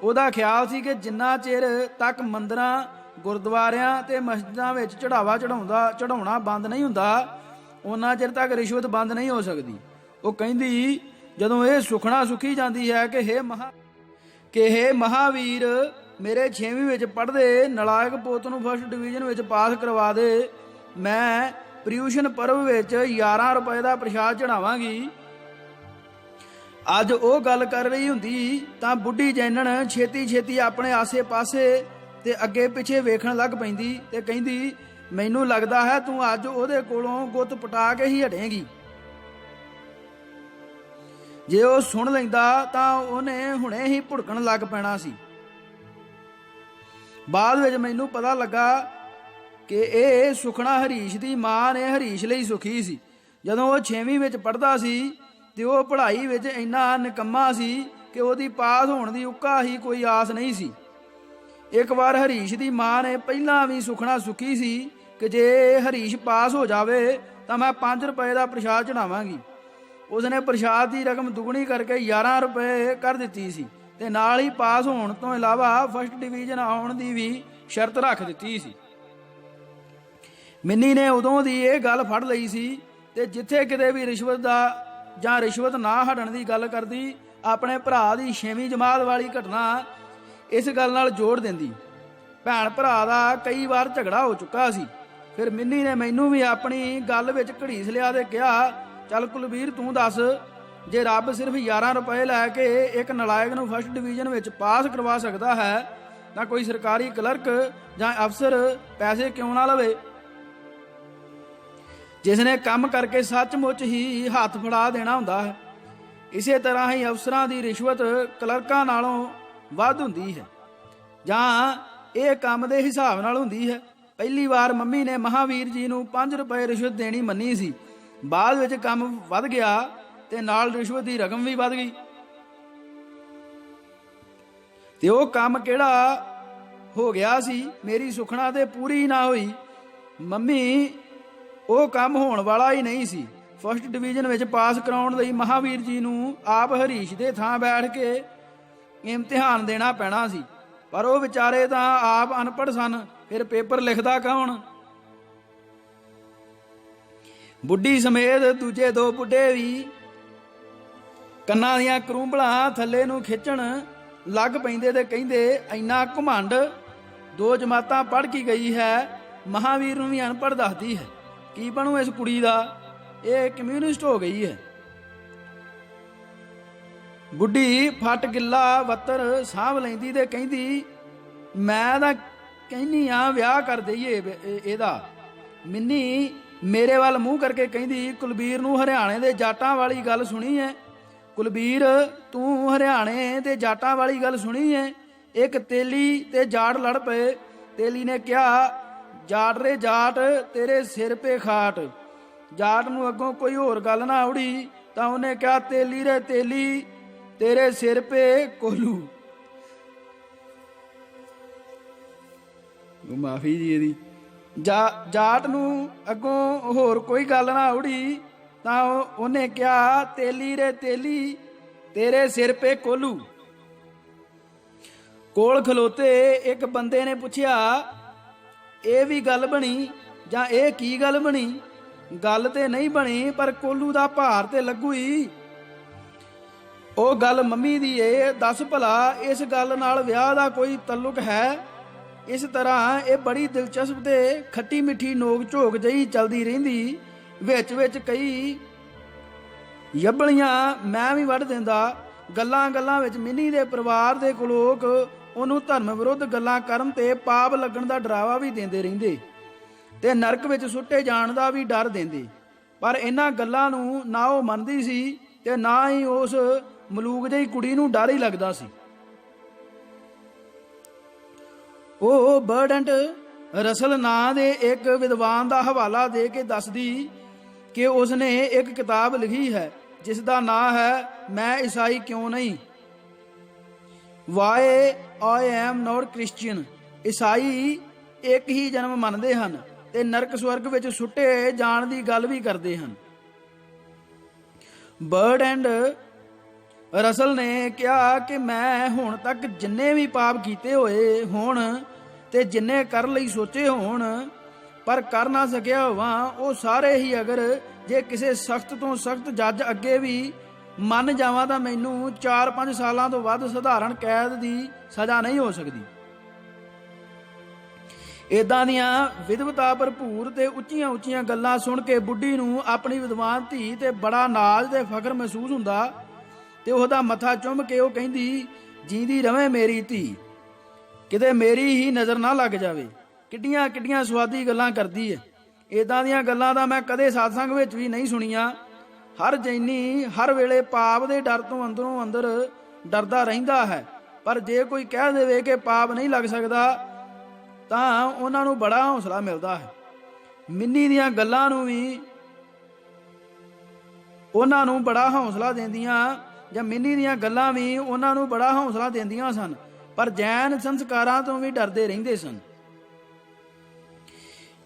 ਉਹਦਾ ਖਿਆਲ ਸੀ ਕਿ ਜਿੰਨਾ ਚਿਰ ਤੱਕ ਮੰਦਰਾਂ, ਗੁਰਦੁਆਰਿਆਂ ਤੇ ਮਸਜਿਦਾਂ ਵਿੱਚ ਚੜਾਉਣਾ ਬੰਦ ਨਹੀਂ ਹੁੰਦਾ, ਉਹਨਾਂ ਚਿਰ ਤੱਕ ਰਿਸ਼ਵਤ ਬੰਦ ਨਹੀਂ ਹੋ ਸਕਦੀ। ਉਹ ਕਹਿੰਦੀ, ਜਦੋਂ ਇਹ ਸੁਖਣਾ ਸੁਖੀ ਜਾਂਦੀ ਹੈ ਕਿ ਹੇ ਮਹਾਵੀਰ, ਮੇਰੇ 6ਵੀਂ ਵਿੱਚ ਪੜ੍ਹਦੇ ਨਲਾਇਕ ਪੁੱਤ ਨੂੰ ਫਸਟ ਡਿਵੀਜ਼ਨ ਵਿੱਚ ਪਾਸ ਕਰਵਾ ਦੇ, ਮੈਂ ਪ੍ਰਿਊਸ਼ਨ ਪਰਵ ਵਿੱਚ 11 ਰੁਪਏ ਦਾ ਪ੍ਰਸ਼ਾਦ ਚੜਾਵਾਂਗੀ। ਅੱਜ ਉਹ ਗੱਲ ਕਰ ਰਹੀ ਹੁੰਦੀ ਤਾਂ ਬੁੱਢੀ ਜੈਨਣ ਛੇਤੀ ਛੇਤੀ ਆਪਣੇ ਆਸੇ ਪਾਸੇ ਤੇ ਅੱਗੇ ਪਿੱਛੇ ਵੇਖਣ ਲੱਗ ਪੈਂਦੀ ਤੇ ਕਹਿੰਦੀ, ਮੈਨੂੰ ਲੱਗਦਾ ਹੈ ਤੂੰ ਅੱਜ ਉਹਦੇ ਕੋਲੋਂ ਗੁੱਤ ਪਟਾ ਕੇ ਹੀ ਹਟੇਂਗੀ। ਜੇ ਉਹ ਸੁਣ ਲੈਂਦਾ ਤਾਂ ਉਹਨੇ ਹੁਣੇ ਹੀ ਭੁੜਕਣ ਲੱਗ ਪੈਣਾ ਸੀ। ਬਾਅਦ ਵਿੱਚ ਮੈਨੂੰ ਪਤਾ ਲੱਗਾ ਕਿ ਇਹ ਸੁਖਣਾ ਹਰੀਸ਼ ਦੀ ਮਾਂ ਨੇ ਹਰੀਸ਼ ਲਈ ਸੁਖੀ ਸੀ। ਜਦੋਂ ਉਹ 6ਵੀਂ ਵਿੱਚ ਪੜ੍ਹਦਾ ਸੀ ਤੇ ਉਹ ਪੜ੍ਹਾਈ ਵਿੱਚ ਇੰਨਾ ਨਿਕੰਮਾ ਸੀ ਕਿ ਉਹਦੀ ਪਾਸ ਹੋਣ ਦੀ ਉੱਕਾ ਹੀ ਕੋਈ ਆਸ ਨਹੀਂ ਸੀ। ਇੱਕ ਵਾਰ ਹਰੀਸ਼ ਦੀ ਮਾਂ ਨੇ ਪਹਿਲਾਂ ਵੀ ਸੁਖਣਾ ਸੁੱਖੀ ਸੀ ਕਿ ਜੇ ਹਰੀਸ਼ ਪਾਸ ਹੋ ਜਾਵੇ ਤਾਂ ਮੈਂ 5 ਰੁਪਏ ਦਾ ਪ੍ਰਸ਼ਾਦ ਚੜਾਵਾਂਗੀ। ਉਸਨੇ ਪ੍ਰਸ਼ਾਦ ਦੀ ਰਕਮ ਦੁੱਗਣੀ ਕਰਕੇ 11 ਰੁਪਏ ਕਰ ਦਿੱਤੀ ਸੀ ਤੇ ਨਾਲ ਹੀ ਪਾਸ ਹੋਣ ਤੋਂ ਇਲਾਵਾ ਫਸਟ ਡਿਵੀਜ਼ਨ ਆਉਣ ਦੀ ਵੀ ਸ਼ਰਤ ਰੱਖ ਦਿੱਤੀ ਸੀ। ਮਿੰਨੀ ਨੇ ਉਦੋਂ ਦੀ ਇਹ ਗੱਲ ਫੜ ਲਈ ਸੀ ਤੇ ਜਿੱਥੇ ਕਿਤੇ ਵੀ ਰਿਸ਼ਵਤ ਦਾ ਜਾਂ ਰਿਸ਼ਵਤ ਨਾ ਹਟਣ ਦੀ ਗੱਲ ਕਰਦੀ ਆਪਣੇ ਭਰਾ ਦੀ 6ਵੀਂ ਜਮਾਤ ਵਾਲੀ ਘਟਨਾ ਇਸ ਗੱਲ ਨਾਲ ਜੋੜ ਦਿੰਦੀ। ਭੈਣ ਭਰਾ ਦਾ ਕਈ ਵਾਰ ਝਗੜਾ ਹੋ ਚੁੱਕਾ ਸੀ। ਫਿਰ ਮਿੰਨੀ ਨੇ ਮੈਨੂੰ ਵੀ ਆਪਣੀ ਗੱਲ ਵਿੱਚ ਘੜੀਸ ਲਿਆ ਤੇ ਕਿਹਾ, ਚੱਲ ਕੁਲਬੀਰ ਤੂੰ ਦੱਸ, ਜੇ ਰੱਬ ਸਿਰਫ 11 ਰੁਪਏ ਲੈ ਕੇ ਇੱਕ ਨਲਾਇਕ ਨੂੰ ਫਸਟ ਡਿਵੀਜ਼ਨ ਵਿੱਚ ਪਾਸ ਕਰਵਾ ਸਕਦਾ ਹੈ ਤਾਂ ਕੋਈ ਸਰਕਾਰੀ ਕਲਰਕ ਜਾਂ ਅਫਸਰ ਪੈਸੇ ਕਿਉਂ ਨਾ ਲਵੇ? ਜਿਸ ਨੇ ਕੰਮ ਕਰਕੇ ਸੱਚਮੁੱਚ ਹੀ ਹੱਥ ਫੜਾ ਦੇਣਾ ਹੁੰਦਾ ਹੈ। ਇਸੇ ਤਰ੍ਹਾਂ ਹੀ ਅਫਸਰਾਂ ਦੀ ਰਿਸ਼ਵਤ ਕਲਰਕਾਂ ਨਾਲੋਂ ਵੱਧ ਹੁੰਦੀ ਹੈ ਜਾਂ ਇਹ ਕੰਮ ਦੇ ਹਿਸਾਬ ਨਾਲ ਹੁੰਦੀ ਹੈ। ਪਹਿਲੀ ਵਾਰ ਮੰਮੀ ਨੇ ਮਹਾਵੀਰ ਜੀ ਨੂੰ 5 ਰੁਪਏ ਰਿਸ਼ਵਤ ਦੇਣੀ ਮੰਨੀ ਸੀ। ਬਾਅਦ ਵਿੱਚ ਕੰਮ ਵੱਧ ਗਿਆ ਤੇ ਨਾਲ ਰਿਸ਼ਵਤ ਦੀ ਰਕਮ ਵੀ ਵੱਧ ਗਈ। ਤੇ ਉਹ ਕੰਮ ਕਿਹੜਾ ਹੋ ਗਿਆ ਸੀ? ਮੇਰੀ ਸੁਖਣਾ ਤੇ ਪੂਰੀ ਨਾ ਹੋਈ। ਮੰਮੀ ਉਹ ਕੰਮ ਹੋਣ ਵਾਲਾ ਹੀ ਨਹੀਂ ਸੀ। ਫਸਟ ਡਿਵੀਜ਼ਨ ਵਿੱਚ ਪਾਸ ਕਰਾਉਣ ਲਈ ਮਹਾਵੀਰ ਜੀ ਨੂੰ ਆਪ ਹਰੀਸ਼ ਦੇ ਥਾਂ ਬੈਠ ਕੇ ਇਮਤਿਹਾਨ ਦੇਣਾ ਪੈਣਾ ਸੀ, ਪਰ ਉਹ ਵਿਚਾਰੇ ਤਾਂ ਆਪ ਅਨਪੜ੍ਹ ਸਨ। ਫਿਰ ਪੇਪਰ ਲਿਖਦਾ ਕੌਣ? ਬੁੱਢੀ ਸਮੇਤ ਦੂਜੇ 2 ਬੁੱਢੇ ਵੀ ਕੰਨਾਂ ਦੀਆਂ ਕਰੂੰਬਲਾਂ ਥੱਲੇ ਨੂੰ ਖਿੱਚਣ ਲੱਗ ਪੈਂਦੇ ਤੇ ਕਹਿੰਦੇ, ਇੰਨਾ ਘੁਮੰਡ, 2 ਜਮਾਤਾਂ ਪੜ੍ਹ ਕੇ ਗਈ ਹੈ, ਮਹਾਵੀਰ ਨੂੰ ਵੀ ਅਨਪੜ੍ਹ ਦੱਸਦੀ ਹੈ। ਕੀ ਬਣੂ ਇਸ ਕੁੜੀ ਦਾ? ਇਹ ਕਮਿਊਨਿਸਟ ਹੋ ਗਈ ਹੈ। ਬੁੱਢੀ ਫੱਟ ਗਿੱਲਾ ਵੱਤਰ ਸਾਂਭ ਲੈਂਦੀ ਤੇ ਕਹਿੰਦੀ, ਮੈਂ ਤਾਂ ਕਹਿੰਦੀ ਆ ਵਿਆਹ ਕਰ ਦਈਏ ਇਹਦਾ। ਮਿੰਨੀ ਮੇਰੇ ਵੱਲ ਮੂੰਹ ਕਰਕੇ ਕਹਿੰਦੀ, ਕੁਲਬੀਰ ਨੂੰ ਹਰਿਆਣੇ ਦੇ ਜਾਟਾਂ ਵਾਲੀ ਗੱਲ ਸੁਣੀ ਹੈ? ਕੁਲਬੀਰ ਤੂੰ ਹਰਿਆਣੇ ਦੇ ਜਾਟਾਂ ਵਾਲੀ ਗੱਲ ਸੁਣੀ ਹੈ? ਇੱਕ ਤੇਲੀ ਤੇ ਜਾਟ ਲੜ ਪਏ। ਤੇਲੀ ਨੇ ਕਿਹਾ, ਜਾਟ ਰੇ ਜਾਟ ਤੇਰੇ ਸਿਰ ਪੇ ਖਾਟ। ਜਾਟ ਨੂੰ ਅੱਗੋਂ ਕੋਈ ਹੋਰ ਗੱਲ ਨਾ ਉੜੀ ਤਾਂ ਉਹਨੇ ਕਿਹਾ, ਤੇਲੀ ਰੇ ਤੇਲੀ ਤੇਰੇ ਸਿਰ ਪੇ ਕੋਲੂ। ਮਾਫੀ ਜੀ ਇਹਦੀ। ਜਾਟ ਨੂੰ ਅੱਗੋਂ ਹੋਰ ਕੋਈ ਗੱਲ ਨਾ ਉੜੀ ਤਾਂ ਉਹਨੇ ਕਿਹਾ, ਤੇਲੀ ਰੇ ਤੇਲੀ ਤੇਰੇ ਸਿਰ ਪੇ ਕੋਲੂ। ਕੋਲ ਖਲੋਤੇ ਇੱਕ ਬੰਦੇ ਨੇ ਪੁੱਛਿਆ, ਇਹ ਵੀ ਗੱਲ ਬਣੀ ਜਾਂ ਇਹ ਕੀ ਗੱਲ ਬਣੀ? ਗੱਲ ਤੇ ਨਹੀਂ ਬਣੀ, ਪਰ ਕੋਲੂ ਦਾ ਭਾਰ ਤੇ ਲੱਗੂ ਹੀ। ਉਹ ਗੱਲ ਮੰਮੀ ਦੀ ਏ, ਦੱਸ ਭਲਾ ਇਸ ਗੱਲ ਨਾਲ ਵਿਆਹ ਦਾ ਕੋਈ ਤਾਲੁਕ ਹੈ? ਇਸ ਤਰ੍ਹਾਂ ਇਹ ਬੜੀ ਦਿਲਚਸਪ ਤੇ ਖੱਟੀ ਮਿੱਠੀ ਨੋਕ ਝੋਕ ਜਿਹੀ ਚੱਲਦੀ ਰਹਿੰਦੀ। ਵਿੱਚ ਵਿੱਚ ਕਈ ਯੱਬਲੀਆਂ ਮੈਂ ਵੀ ਵੱਢ ਦਿੰਦਾ। ਗੱਲਾਂ ਵਿੱਚ ਮਿੰਨੀ ਦੇ ਪਰਿਵਾਰ ਦੇ ਲੋਕ ਉਹਨੂੰ ਧਰਮ ਵਿਰੁੱਧ ਗੱਲਾਂ ਕਰਨ ਤੇ ਪਾਪ ਲੱਗਣ ਦਾ ਡਰਾਵਾ ਵੀ ਦਿੰਦੇ ਰਹਿੰਦੇ ਤੇ ਨਰਕ ਵਿੱਚ ਸੁੱਟੇ ਜਾਣ ਦਾ ਵੀ ਡਰ ਦਿੰਦੇ। ਪਰ ਇਹਨਾਂ ਗੱਲਾਂ ਨੂੰ ਨਾ ਉਹ ਮੰਨਦੀ ਸੀ ਤੇ ਨਾ ਹੀ ਉਸ ਮਲੂਕ ਜਿਹੀ ਕੁੜੀ ਨੂੰ ਡਰ ਹੀ ਲੱਗਦਾ ਸੀ। ਉਹ ਬਰਡੈਂਟ ਰਸਲ ਨਾਂ ਦੇ ਇੱਕ ਵਿਦਵਾਨ ਦਾ ਹਵਾਲਾ ਦੇ ਕੇ ਦੱਸਦੀ ਕਿ ਉਸਨੇ ਇੱਕ ਕਿਤਾਬ ਲਿਖੀ ਹੈ ਜਿਸ ਦਾ ਨਾਂ ਹੈ, ਮੈਂ ਈਸਾਈ ਕਿਉਂ ਨਹੀਂ, why I am not Christian. ਈਸਾਈ ਇੱਕ ਹੀ ਜਨਮ ਮੰਨਦੇ ਹਨ ਤੇ ਨਰਕ ਸਵਰਗ ਵਿੱਚ ਸੁੱਟੇ ਜਾਣ ਦੀ ਗੱਲ ਵੀ ਕਰਦੇ ਹਨ। ਬਰਡ ਐਂਡ ਰਸਲ ਨੇ ਕਿਹਾ ਕਿ ਮੈਂ ਹੁਣ ਤੱਕ ਜਿੰਨੇ ਵੀ ਪਾਪ ਕੀਤੇ ਹੋਏ ਹੋਣ ਤੇ ਜਿੰਨੇ ਕਰਨ ਲਈ ਸੋਚੇ ਹੋਣ ਪਰ ਕਰ ਨਾ ਸਕਿਆ ਹੋਵਾਂ, ਉਹ ਸਾਰੇ ਹੀ ਅਗਰ ਜੇ ਕਿਸੇ ਸਖਤ ਤੋਂ ਸਖਤ ਜੱਜ ਅੱਗੇ ਵੀ ਮੰਨ ਜਾਵਾਂ ਤਾਂ ਮੈਨੂੰ 4-5 ਸਾਲਾਂ ਤੋਂ ਵੱਧ ਸਧਾਰਨ ਕੈਦ ਦੀ ਸਜ਼ਾ ਨਹੀਂ ਹੋ ਸਕਦੀ। ਇਦਾਂ ਦੀਆਂ ਵਿਦਵਤਾ ਭਰਪੂਰ ਤੇ ਉੱਚੀਆਂ ਗੱਲਾਂ ਸੁਣ ਕੇ ਬੁੱਢੀ ਨੂੰ ਆਪਣੀ ਵਿਦਵਾਨ ਧੀ ਤੇ ਬੜਾ ਨਾਜ਼ ਤੇ ਫਖਰ ਮਹਿਸੂਸ ਹੁੰਦਾ ਤੇ ਉਹਦਾ ਮੱਥਾ ਚੁੰਮ ਕੇ ਉਹ ਕਹਿੰਦੀ, ਜੀਂਦੀ ਰਵੇਂ ਮੇਰੀ ਧੀ, ਕਿਤੇ ਮੇਰੀ ਹੀ ਨਜ਼ਰ ਨਾ ਲੱਗ ਜਾਵੇ। ਕਿੱਡੀਆਂ ਸਵਾਦੀ ਗੱਲਾਂ ਕਰਦੀ ਹੈ। ਇਦਾਂ ਦੀਆਂ ਗੱਲਾਂ ਤਾਂ ਮੈਂ ਕਦੇ ਸਾਧਸੰਗ ਵਿੱਚ ਵੀ ਨਹੀਂ ਸੁਣੀਆਂ। ਹਰ ਜੈਨੀ ਹਰ ਵੇਲੇ ਪਾਪ ਦੇ ਡਰ ਤੋਂ ਅੰਦਰੋਂ ਅੰਦਰ ਡਰਦਾ ਰਹਿੰਦਾ ਹੈ, ਪਰ ਜੇ ਕੋਈ ਕਹਿ ਦੇਵੇ ਕਿ ਪਾਪ ਨਹੀਂ ਲੱਗ ਸਕਦਾ ਤਾਂ ਉਹਨਾਂ ਨੂੰ ਬੜਾ ਹੌਸਲਾ ਮਿਲਦਾ ਹੈ। ਮਿੰਨੀ ਦੀਆਂ ਗੱਲਾਂ ਨੂੰ ਵੀ ਉਹਨਾਂ ਨੂੰ ਬੜਾ ਹੌਸਲਾ ਦਿੰਦੀਆਂ ਜਾਂ ਮਿੰਨੀ ਦੀਆਂ ਗੱਲਾਂ ਵੀ ਉਹਨਾਂ ਨੂੰ ਬੜਾ ਹੌਸਲਾ ਦਿੰਦੀਆਂ ਸਨ, ਪਰ ਜੈਨ ਸੰਸਕਾਰਾਂ ਤੋਂ ਵੀ ਡਰਦੇ ਰਹਿੰਦੇ ਸਨ।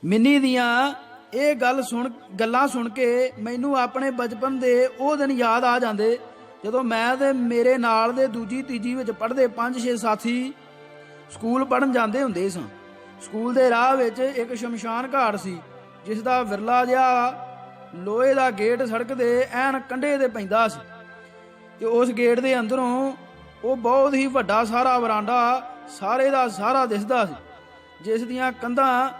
ਮਿੰਨੀ ਦੀਆਂ ਇਹ ਗੱਲਾਂ ਸੁਣ ਕੇ ਮੈਨੂੰ ਆਪਣੇ ਬਚਪਨ ਦੇ ਉਹ ਦਿਨ ਯਾਦ ਆ ਜਾਂਦੇ ਜਦੋਂ ਮੈਂ ਤੇ ਮੇਰੇ ਨਾਲ ਦੇ ਦੂਜੀ ਤੀਜੀ ਵਿੱਚ ਪੜ੍ਹਦੇ 5-6 ਸਾਥੀ ਸਕੂਲ ਪੜ੍ਹਨ ਜਾਂਦੇ ਹੁੰਦੇ ਸਾਂ। ਸਕੂਲ ਦੇ ਰਾਹ ਵਿੱਚ ਇੱਕ ਸ਼ਮਸ਼ਾਨ ਘਾਟ ਸੀ, ਜਿਸ ਦਾ ਵਿਰਲਾ ਜਿਹਾ ਲੋਹੇ ਦਾ ਗੇਟ ਸੜਕ ਦੇ ਐਨ ਕੰਢੇ ਤੇ ਪੈਂਦਾ ਸੀ, ਤੇ ਉਸ ਗੇਟ ਦੇ ਅੰਦਰੋਂ ਉਹ ਬਹੁਤ ਹੀ ਵੱਡਾ ਸਾਰਾ ਵਰਾਂਡਾ ਸਾਰੇ ਦਾ ਸਾਰਾ ਦਿਸਦਾ ਸੀ, ਜਿਸ ਦੀਆਂ ਕੰਧਾਂ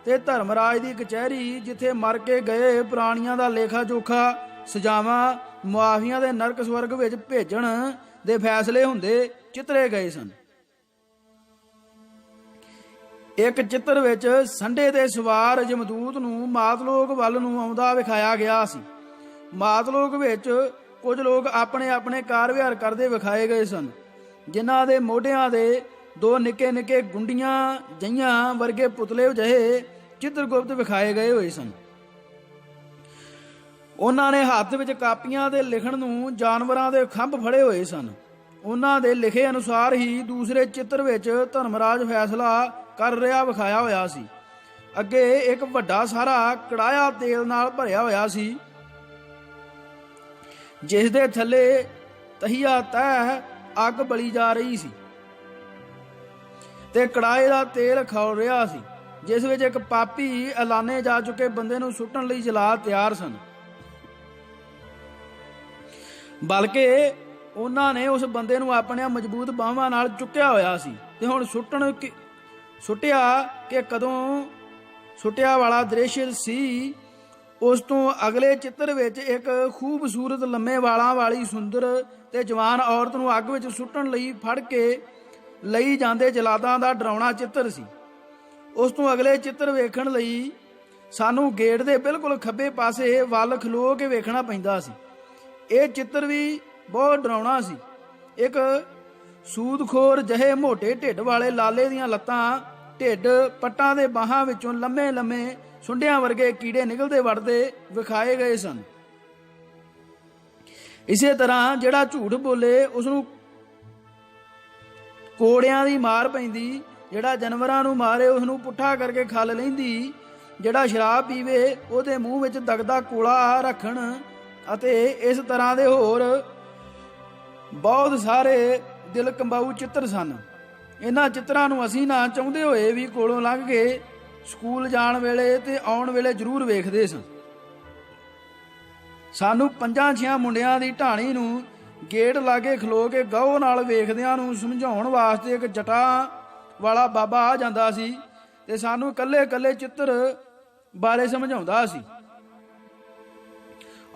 ਤੇ ਧਰਮਰਾਜ ਦੀ ਕਚਹਿਰੀ, ਜਿੱਥੇ ਮਰ ਕੇ ਗਏ ਪ੍ਰਾਣੀਆਂ ਦਾ ਲੇਖਾ ਜੋਖਾ, ਸਜ਼ਾਵਾਂ, ਮੁਆਫੀਆਂ ਦੇ ਨਰਕ ਸਵਰਗ ਵਿੱਚ ਭੇਜਣ ਦੇ ਫੈਸਲੇ ਹੁੰਦੇ, ਚਿੱਤਰੇ ਗਏ ਸਨ। ਇੱਕ ਚਿੱਤਰ ਵਿੱਚ ਸੰਡੇ ਤੇ ਸਵਾਰ ਜਮਦੂਤ ਨੂੰ ਮਾਤਲੋਕ ਵੱਲ ਨੂੰ ਆਉਂਦਾ ਵਿਖਾਇਆ ਗਿਆ ਸੀ। ਮਾਤਲੋਕ ਵਿੱਚ ਕੁਝ ਲੋਕ ਆਪਣੇ ਆਪਣੇ ਕਾਰ ਵਿਹਾਰ ਕਰਦੇ ਵਿਖਾਏ ਗਏ ਸਨ, ਜਿਨ੍ਹਾਂ ਦੇ ਮੋਢਿਆਂ ਦੇ ਦੋ ਨਿੱਕੇ ਨਿੱਕੇ ਗੁੰਡੀਆਂ ਜਈਆਂ ਵਰਗੇ ਪੁਤਲੇ ਜਿਹੇ ਚਿੱਤਰਗੁਪਤ ਵਿਖਾਏ ਗਏ ਹੋਏ ਸਨ। ਉਹਨਾਂ ਨੇ ਹੱਥ ਵਿੱਚ ਕਾਪੀਆਂ ਤੇ ਲਿਖਣ ਨੂੰ ਜਾਨਵਰਾਂ ਦੇ ਖੰਭ ਫੜੇ ਹੋਏ ਸਨ। ਉਹਨਾਂ ਦੇ ਲਿਖੇ ਅਨੁਸਾਰ ਹੀ ਦੂਸਰੇ ਚਿੱਤਰ ਵਿੱਚ ਧਰਮਰਾਜ ਫੈਸਲਾ ਕਰ ਰਿਹਾ ਵਿਖਾਇਆ ਹੋਇਆ ਸੀ। ਅੱਗੇ ਇੱਕ ਵੱਡਾ ਸਾਰਾ ਕੜਾਇਆ ਤੇਲ ਨਾਲ ਭਰਿਆ ਹੋਇਆ ਸੀ, ਜਿਸ ਦੇ ਥੱਲੇ ਤਹੀਆ ਤਹਿ ਅੱਗ ਬਲੀ ਜਾ ਰਹੀ ਸੀ ਤੇ ਕੜਾਏ ਦਾ ਤੇਲ ਖੌਲ ਰਿਹਾ ਸੀ, ਜਿਸ ਵਿੱਚ ਇੱਕ ਪਾਪੀ ਐਲਾਨੇ ਜਾ ਚੁੱਕੇ ਬੰਦੇ ਨੂੰ ਸੁੱਟਣ ਲਈ ਜਲਾ ਤਿਆਰ ਸਨ। ਬਲਕਿ ਉਹਨਾਂ ਨੇ ਉਸ ਬੰਦੇ ਨੂੰ ਆਪਣੀਆਂ ਮਜ਼ਬੂਤ ਬਾਹਾਂ ਨਾਲ ਚੁੱਕਿਆ ਹੋਇਆ ਸੀ ਤੇ ਹੁਣ ਸੁੱਟਿਆ ਕਿ ਕਦੋਂ ਸੁੱਟਿਆ ਵਾਲਾ ਦ੍ਰਿਸ਼ ਸੀ। ਉਸ ਤੋਂ ਅਗਲੇ ਚਿੱਤਰ ਵਿੱਚ ਇੱਕ ਖੂਬਸੂਰਤ ਲੰਮੇ ਵਾਲਾਂ ਵਾਲੀ ਸੁੰਦਰ ਤੇ ਜਵਾਨ ਔਰਤ ਨੂੰ ਅੱਗ ਵਿੱਚ ਸੁੱਟਣ ਲਈ ਫੜ ਕੇ ਲਈ ਜਾਂਦੇ ਜਲਾਦਾਂ ਦਾ ਡਰਾਉਣਾ ਚਿੱਤਰ ਸੀ। ਉਸ ਤੋਂ ਅਗਲੇ ਚਿੱਤਰ ਵੇਖਣ ਲਈ ਸਾਨੂੰ ਗੇਟ ਦੇ ਬਿਲਕੁਲ ਖੱਬੇ ਪਾਸੇ ਵੱਲ ਖਲੋ ਕੇ ਵੇਖਣਾ ਪੈਂਦਾ ਸੀ। ਇਹ ਚਿੱਤਰ ਵੀ ਬਹੁਤ ਡਰਾਉਣਾ ਸੀ। ਇੱਕ ਸੂਦਖੋਰ ਜਿਹੇ ਮੋਟੇ ਢਿੱਡ ਵਾਲੇ ਲਾਲੇ ਦੀਆਂ ਲੱਤਾਂ, ਢਿੱਡ, ਪੱਟਾਂ ਦੇ ਬਾਹਾਂ ਵਿੱਚੋਂ ਲੰਮੇ ਲੰਮੇ ਸੁੰਡਿਆਂ ਵਰਗੇ ਕੀੜੇ ਨਿਕਲਦੇ ਵੜਦੇ ਵਿਖਾਏ ਗਏ ਸਨ। ਇਸੇ ਤਰ੍ਹਾਂ ਜਿਹੜਾ ਝੂਠ ਬੋਲੇ ਉਸ ਨੂੰ ਕੋੜਿਆਂ ਦੀ ਮਾਰ ਪੈਂਦੀ, ਜਿਹੜਾ ਜਾਨਵਰਾਂ ਨੂੰ ਮਾਰੇ ਉਸ ਨੂੰ ਪੁੱਠਾ ਕਰਕੇ ਖੱਲ ਲੈਂਦੀ, ਜਿਹੜਾ ਸ਼ਰਾਬ ਪੀਵੇ ਉਹਦੇ ਮੂੰਹ ਵਿੱਚ ਦਗਦਾ ਕੋਲਾ ਰੱਖਣ, ਅਤੇ ਇਸ ਤਰ੍ਹਾਂ ਦੇ ਹੋਰ ਬਹੁਤ ਸਾਰੇ ਦਿਲ ਕੰਬਾਊ ਚਿੱਤਰ ਸਨ। ਇਹਨਾਂ ਚਿੱਤਰਾਂ ਨੂੰ ਅਸੀਂ ਨਾ ਚਾਹੁੰਦੇ ਹੋਏ ਵੀ ਕੋਲੋਂ ਲੰਘ ਕੇ ਸਕੂਲ ਜਾਣ ਵੇਲੇ ਤੇ ਆਉਣ ਵੇਲੇ ਜ਼ਰੂਰ ਵੇਖਦੇ ਸਾਂ। ਸਾਨੂੰ 5-6 ਮੁੰਡਿਆਂ ਦੀ ਢਾਣੀ ਨੂੰ ਗੇਟ ਲਾਗੇ ਖਲੋ ਕੇ ਗਹੁ ਨਾਲ ਵੇਖਦਿਆਂ ਨੂੰ ਸਮਝਾਉਣ ਵਾਸਤੇ ਇੱਕ ਜਟਾ ਵਾਲਾ ਬਾਬਾ ਆ ਜਾਂਦਾ ਸੀ ਤੇ ਸਾਨੂੰ ਕੱਲੇ ਕੱਲੇ ਚਿੱਤਰ ਬਾਰੇ ਸਮਝਾਉਂਦਾ ਸੀ।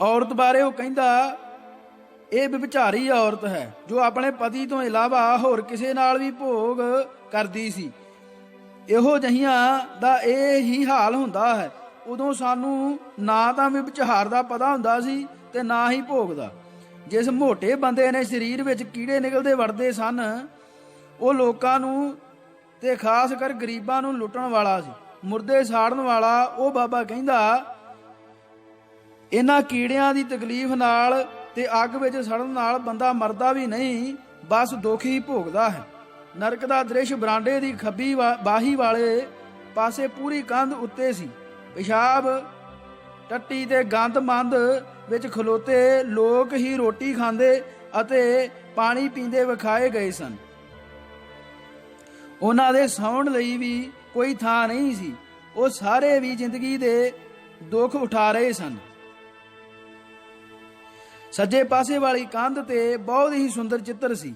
ਔਰਤ ਬਾਰੇ ਉਹ ਕਹਿੰਦਾ, ਇਹ ਵਿਭਚਾਰੀ ਔਰਤ ਹੈ ਜੋ ਆਪਣੇ ਪਤੀ ਤੋਂ ਇਲਾਵਾ ਹੋਰ ਕਿਸੇ ਨਾਲ ਵੀ ਭੋਗ ਕਰਦੀ ਸੀ। ਇਹੋ ਜਿਹੀਆਂ ਦਾ ਇਹ ਹੀ ਹਾਲ ਹੁੰਦਾ ਹੈ। ਉਦੋਂ ਸਾਨੂੰ ਨਾ ਤਾਂ ਵਿਭਚਾਰ ਦਾ ਪਤਾ ਹੁੰਦਾ ਸੀ ਤੇ ਨਾ ਹੀ ਭੋਗ ਦਾ। ਜਿਸ ਮੋਟੇ ਬੰਦੇ ਨੇ ਸਰੀਰ ਵਿੱਚ ਕੀੜੇ ਨਿਕਲਦੇ ਵੜਦੇ ਸਨ, ਉਹ ਲੋਕਾਂ ਨੂੰ ਤੇ ਖਾਸ ਕਰ ਗਰੀਬਾਂ ਨੂੰ ਲੁੱਟਣ ਵਾਲਾ ਸੀ, ਮੁਰਦੇ ਸਾੜਨ ਵਾਲਾ। ਉਹ ਬਾਬਾ ਕਹਿੰਦਾ, ਇਹਨਾਂ ਕੀੜਿਆਂ ਦੀ ਤਕਲੀਫ ਨਾਲ ਤੇ ਅੱਗ ਵਿੱਚ ਸੜਨ ਨਾਲ ਬੰਦਾ ਮਰਦਾ ਵੀ ਨਹੀਂ, ਬਸ ਦੁੱਖ ਹੀ ਭੋਗਦਾ ਹੈ। ਨਰਕ ਦਾ ਦ੍ਰਿਸ਼ ਬਰਾਂਡੇ ਦੀ ਖੱਬੀ ਬਾਹੀ ਵਾਲੇ ਪਾਸੇ ਪੂਰੀ ਕੰਧ ਉੱਤੇ ਸੀ। ਪਿਸ਼ਾਬ, ਟੱਟੀ ਤੇ ਗੰਦ ਮੰਦ ਵਿੱਚ ਖਲੋਤੇ ਲੋਕ ਹੀ ਰੋਟੀ ਖਾਂਦੇ ਅਤੇ ਪਾਣੀ ਪੀਂਦੇ ਵਿਖਾਏ ਗਏ ਸਨ। ਉਹਨਾਂ ਦੇ ਸੌਣ ਲਈ ਵੀ ਕੋਈ ਥਾਂ ਨਹੀਂ ਸੀ। ਉਹ ਸਾਰੇ ਵੀ ਜ਼ਿੰਦਗੀ ਦੇ ਦੁੱਖ ਉਠਾ ਰਹੇ ਸਨ। ਸੱਜੇ ਪਾਸੇ ਵਾਲੀ ਕੰਧ ਤੇ ਬਹੁਤ ਹੀ ਸੁੰਦਰ ਚਿੱਤਰ ਸੀ।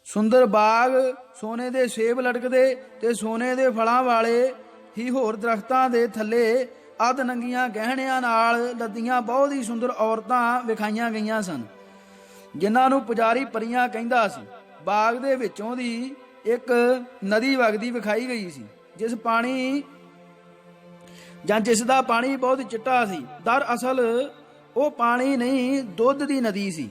ਸੁੰਦਰ ਬਾਗ, ਸੋਨੇ ਦੇ ਸੇਬ ਲਟਕਦੇ ਤੇ ਸੋਨੇ ਦੇ ਫਲਾਂ ਵਾਲੇ ਹੀ ਹੋਰ ਦਰਖਤਾਂ ਦੇ ਥੱਲੇ ਅੱਧ ਨੰਗੀਆਂ ਗਹਿਣਿਆਂ ਨਾਲ ਲੱਦੀਆਂ ਬਹੁਤ ਹੀ ਸੁੰਦਰ ਔਰਤਾਂ ਵਿਖਾਈਆਂ ਗਈਆਂ ਸਨ, ਜਿਨ੍ਹਾਂ ਨੂੰ ਪੁਜਾਰੀ ਪਰੀਆਂ ਕਹਿੰਦਾ ਸੀ। ਬਾਗ ਦੇ ਵਿੱਚੋਂ ਦੀ ਇੱਕ ਨਦੀ ਵਗਦੀ ਵਿਖਾਈ ਗਈ ਸੀ, ਜਿਸ ਦਾ ਪਾਣੀ ਬਹੁਤ ਚਿੱਟਾ ਸੀ। ਦਰਅਸਲ ਉਹ ਪਾਣੀ ਨਹੀਂ, ਦੁੱਧ ਦੀ ਨਦੀ ਸੀ।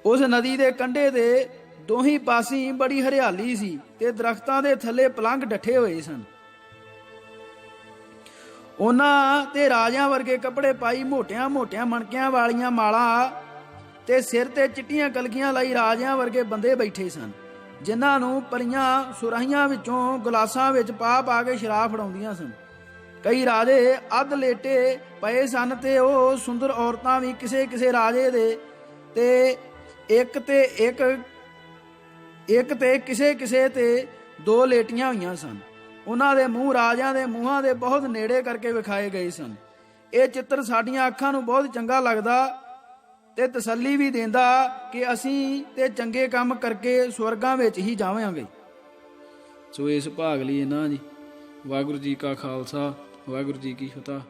ਉਸ ਨਦੀ ਦੇ ਕੰਢੇ ਦੇ ਦੋਹੀਂ ਪਾਸੀ ਬੜੀ ਹਰਿਆਲੀ ਸੀ ਤੇ ਦਰਖਤਾਂ ਦੇ ਥੱਲੇ ਪਲੰਘ ਡੱਠੇ ਹੋਏ ਸਨ। ਉਹਨਾਂ ਤੇ ਰਾਜਿਆਂ ਵਰਗੇ ਕੱਪੜੇ ਪਾਈ, ਮੋਟਿਆਂ ਮੋਟਿਆਂ ਮਣਕਿਆਂ ਵਾਲੀਆਂ ਮਾਲਾਂ ਤੇ ਸਿਰ ਤੇ ਚਿੱਟੀਆਂ ਕਲਗੀਆਂ ਲਈ ਰਾਜਿਆਂ ਵਰਗੇ ਬੰਦੇ ਬੈਠੇ ਸਨ, ਜਿਨ੍ਹਾਂ ਨੂੰ ਪਰੀਆਂ ਸੁਰਾਹੀਆਂ ਵਿੱਚੋਂ ਗਲਾਸਾਂ ਵਿੱਚ ਪਾ ਪਾ ਕੇ ਸ਼ਰਾਬ ਫੜਾਉਂਦੀਆਂ ਸਨ। ਕਈ ਰਾਜੇ ਅੱਧ ਲੇਟੇ ਪਏ ਸਨ ਤੇ ਉਹ ਸੁੰਦਰ ਔਰਤਾਂ ਵੀ ਕਿਸੇ ਕਿਸੇ ਰਾਜੇ ਦੇ ਤੇ ਇੱਕ ਤੇ ਕਿਸੇ ਕਿਸੇ ਤੇ ਦੋ ਲੇਟੀਆਂ ਹੋਈਆਂ ਸਨ। ਉਹਨਾਂ ਦੇ ਮੂੰਹ ਰਾਜਿਆਂ ਦੇ ਮੂੰਹਾਂ ਦੇ ਬਹੁਤ ਨੇੜੇ ਕਰਕੇ ਵਿਖਾਏ ਗਏ ਸਨ। ਇਹ ਚਿੱਤਰ ਸਾਡੀਆਂ ਅੱਖਾਂ ਨੂੰ ਬਹੁਤ ਚੰਗਾ ਲੱਗਦਾ ਤੇ ਤਸੱਲੀ ਵੀ ਦਿੰਦਾ ਕਿ ਅਸੀਂ ਤੇ ਚੰਗੇ ਕੰਮ ਕਰਕੇ ਸਵਰਗਾਂ ਵਿੱਚ ਹੀ ਜਾਵਾਂਗੇ। ਸੋ ਇਸ ਭਾਗ ਲਈ ਇਹਨਾਂ ਜੀ। ਵਾਹਿਗੁਰੂ ਜੀ ਕਾ ਖਾਲਸਾ, ਵਾਹਿਗੁਰੂ ਜੀ ਕੀ ਫਤਿਹ।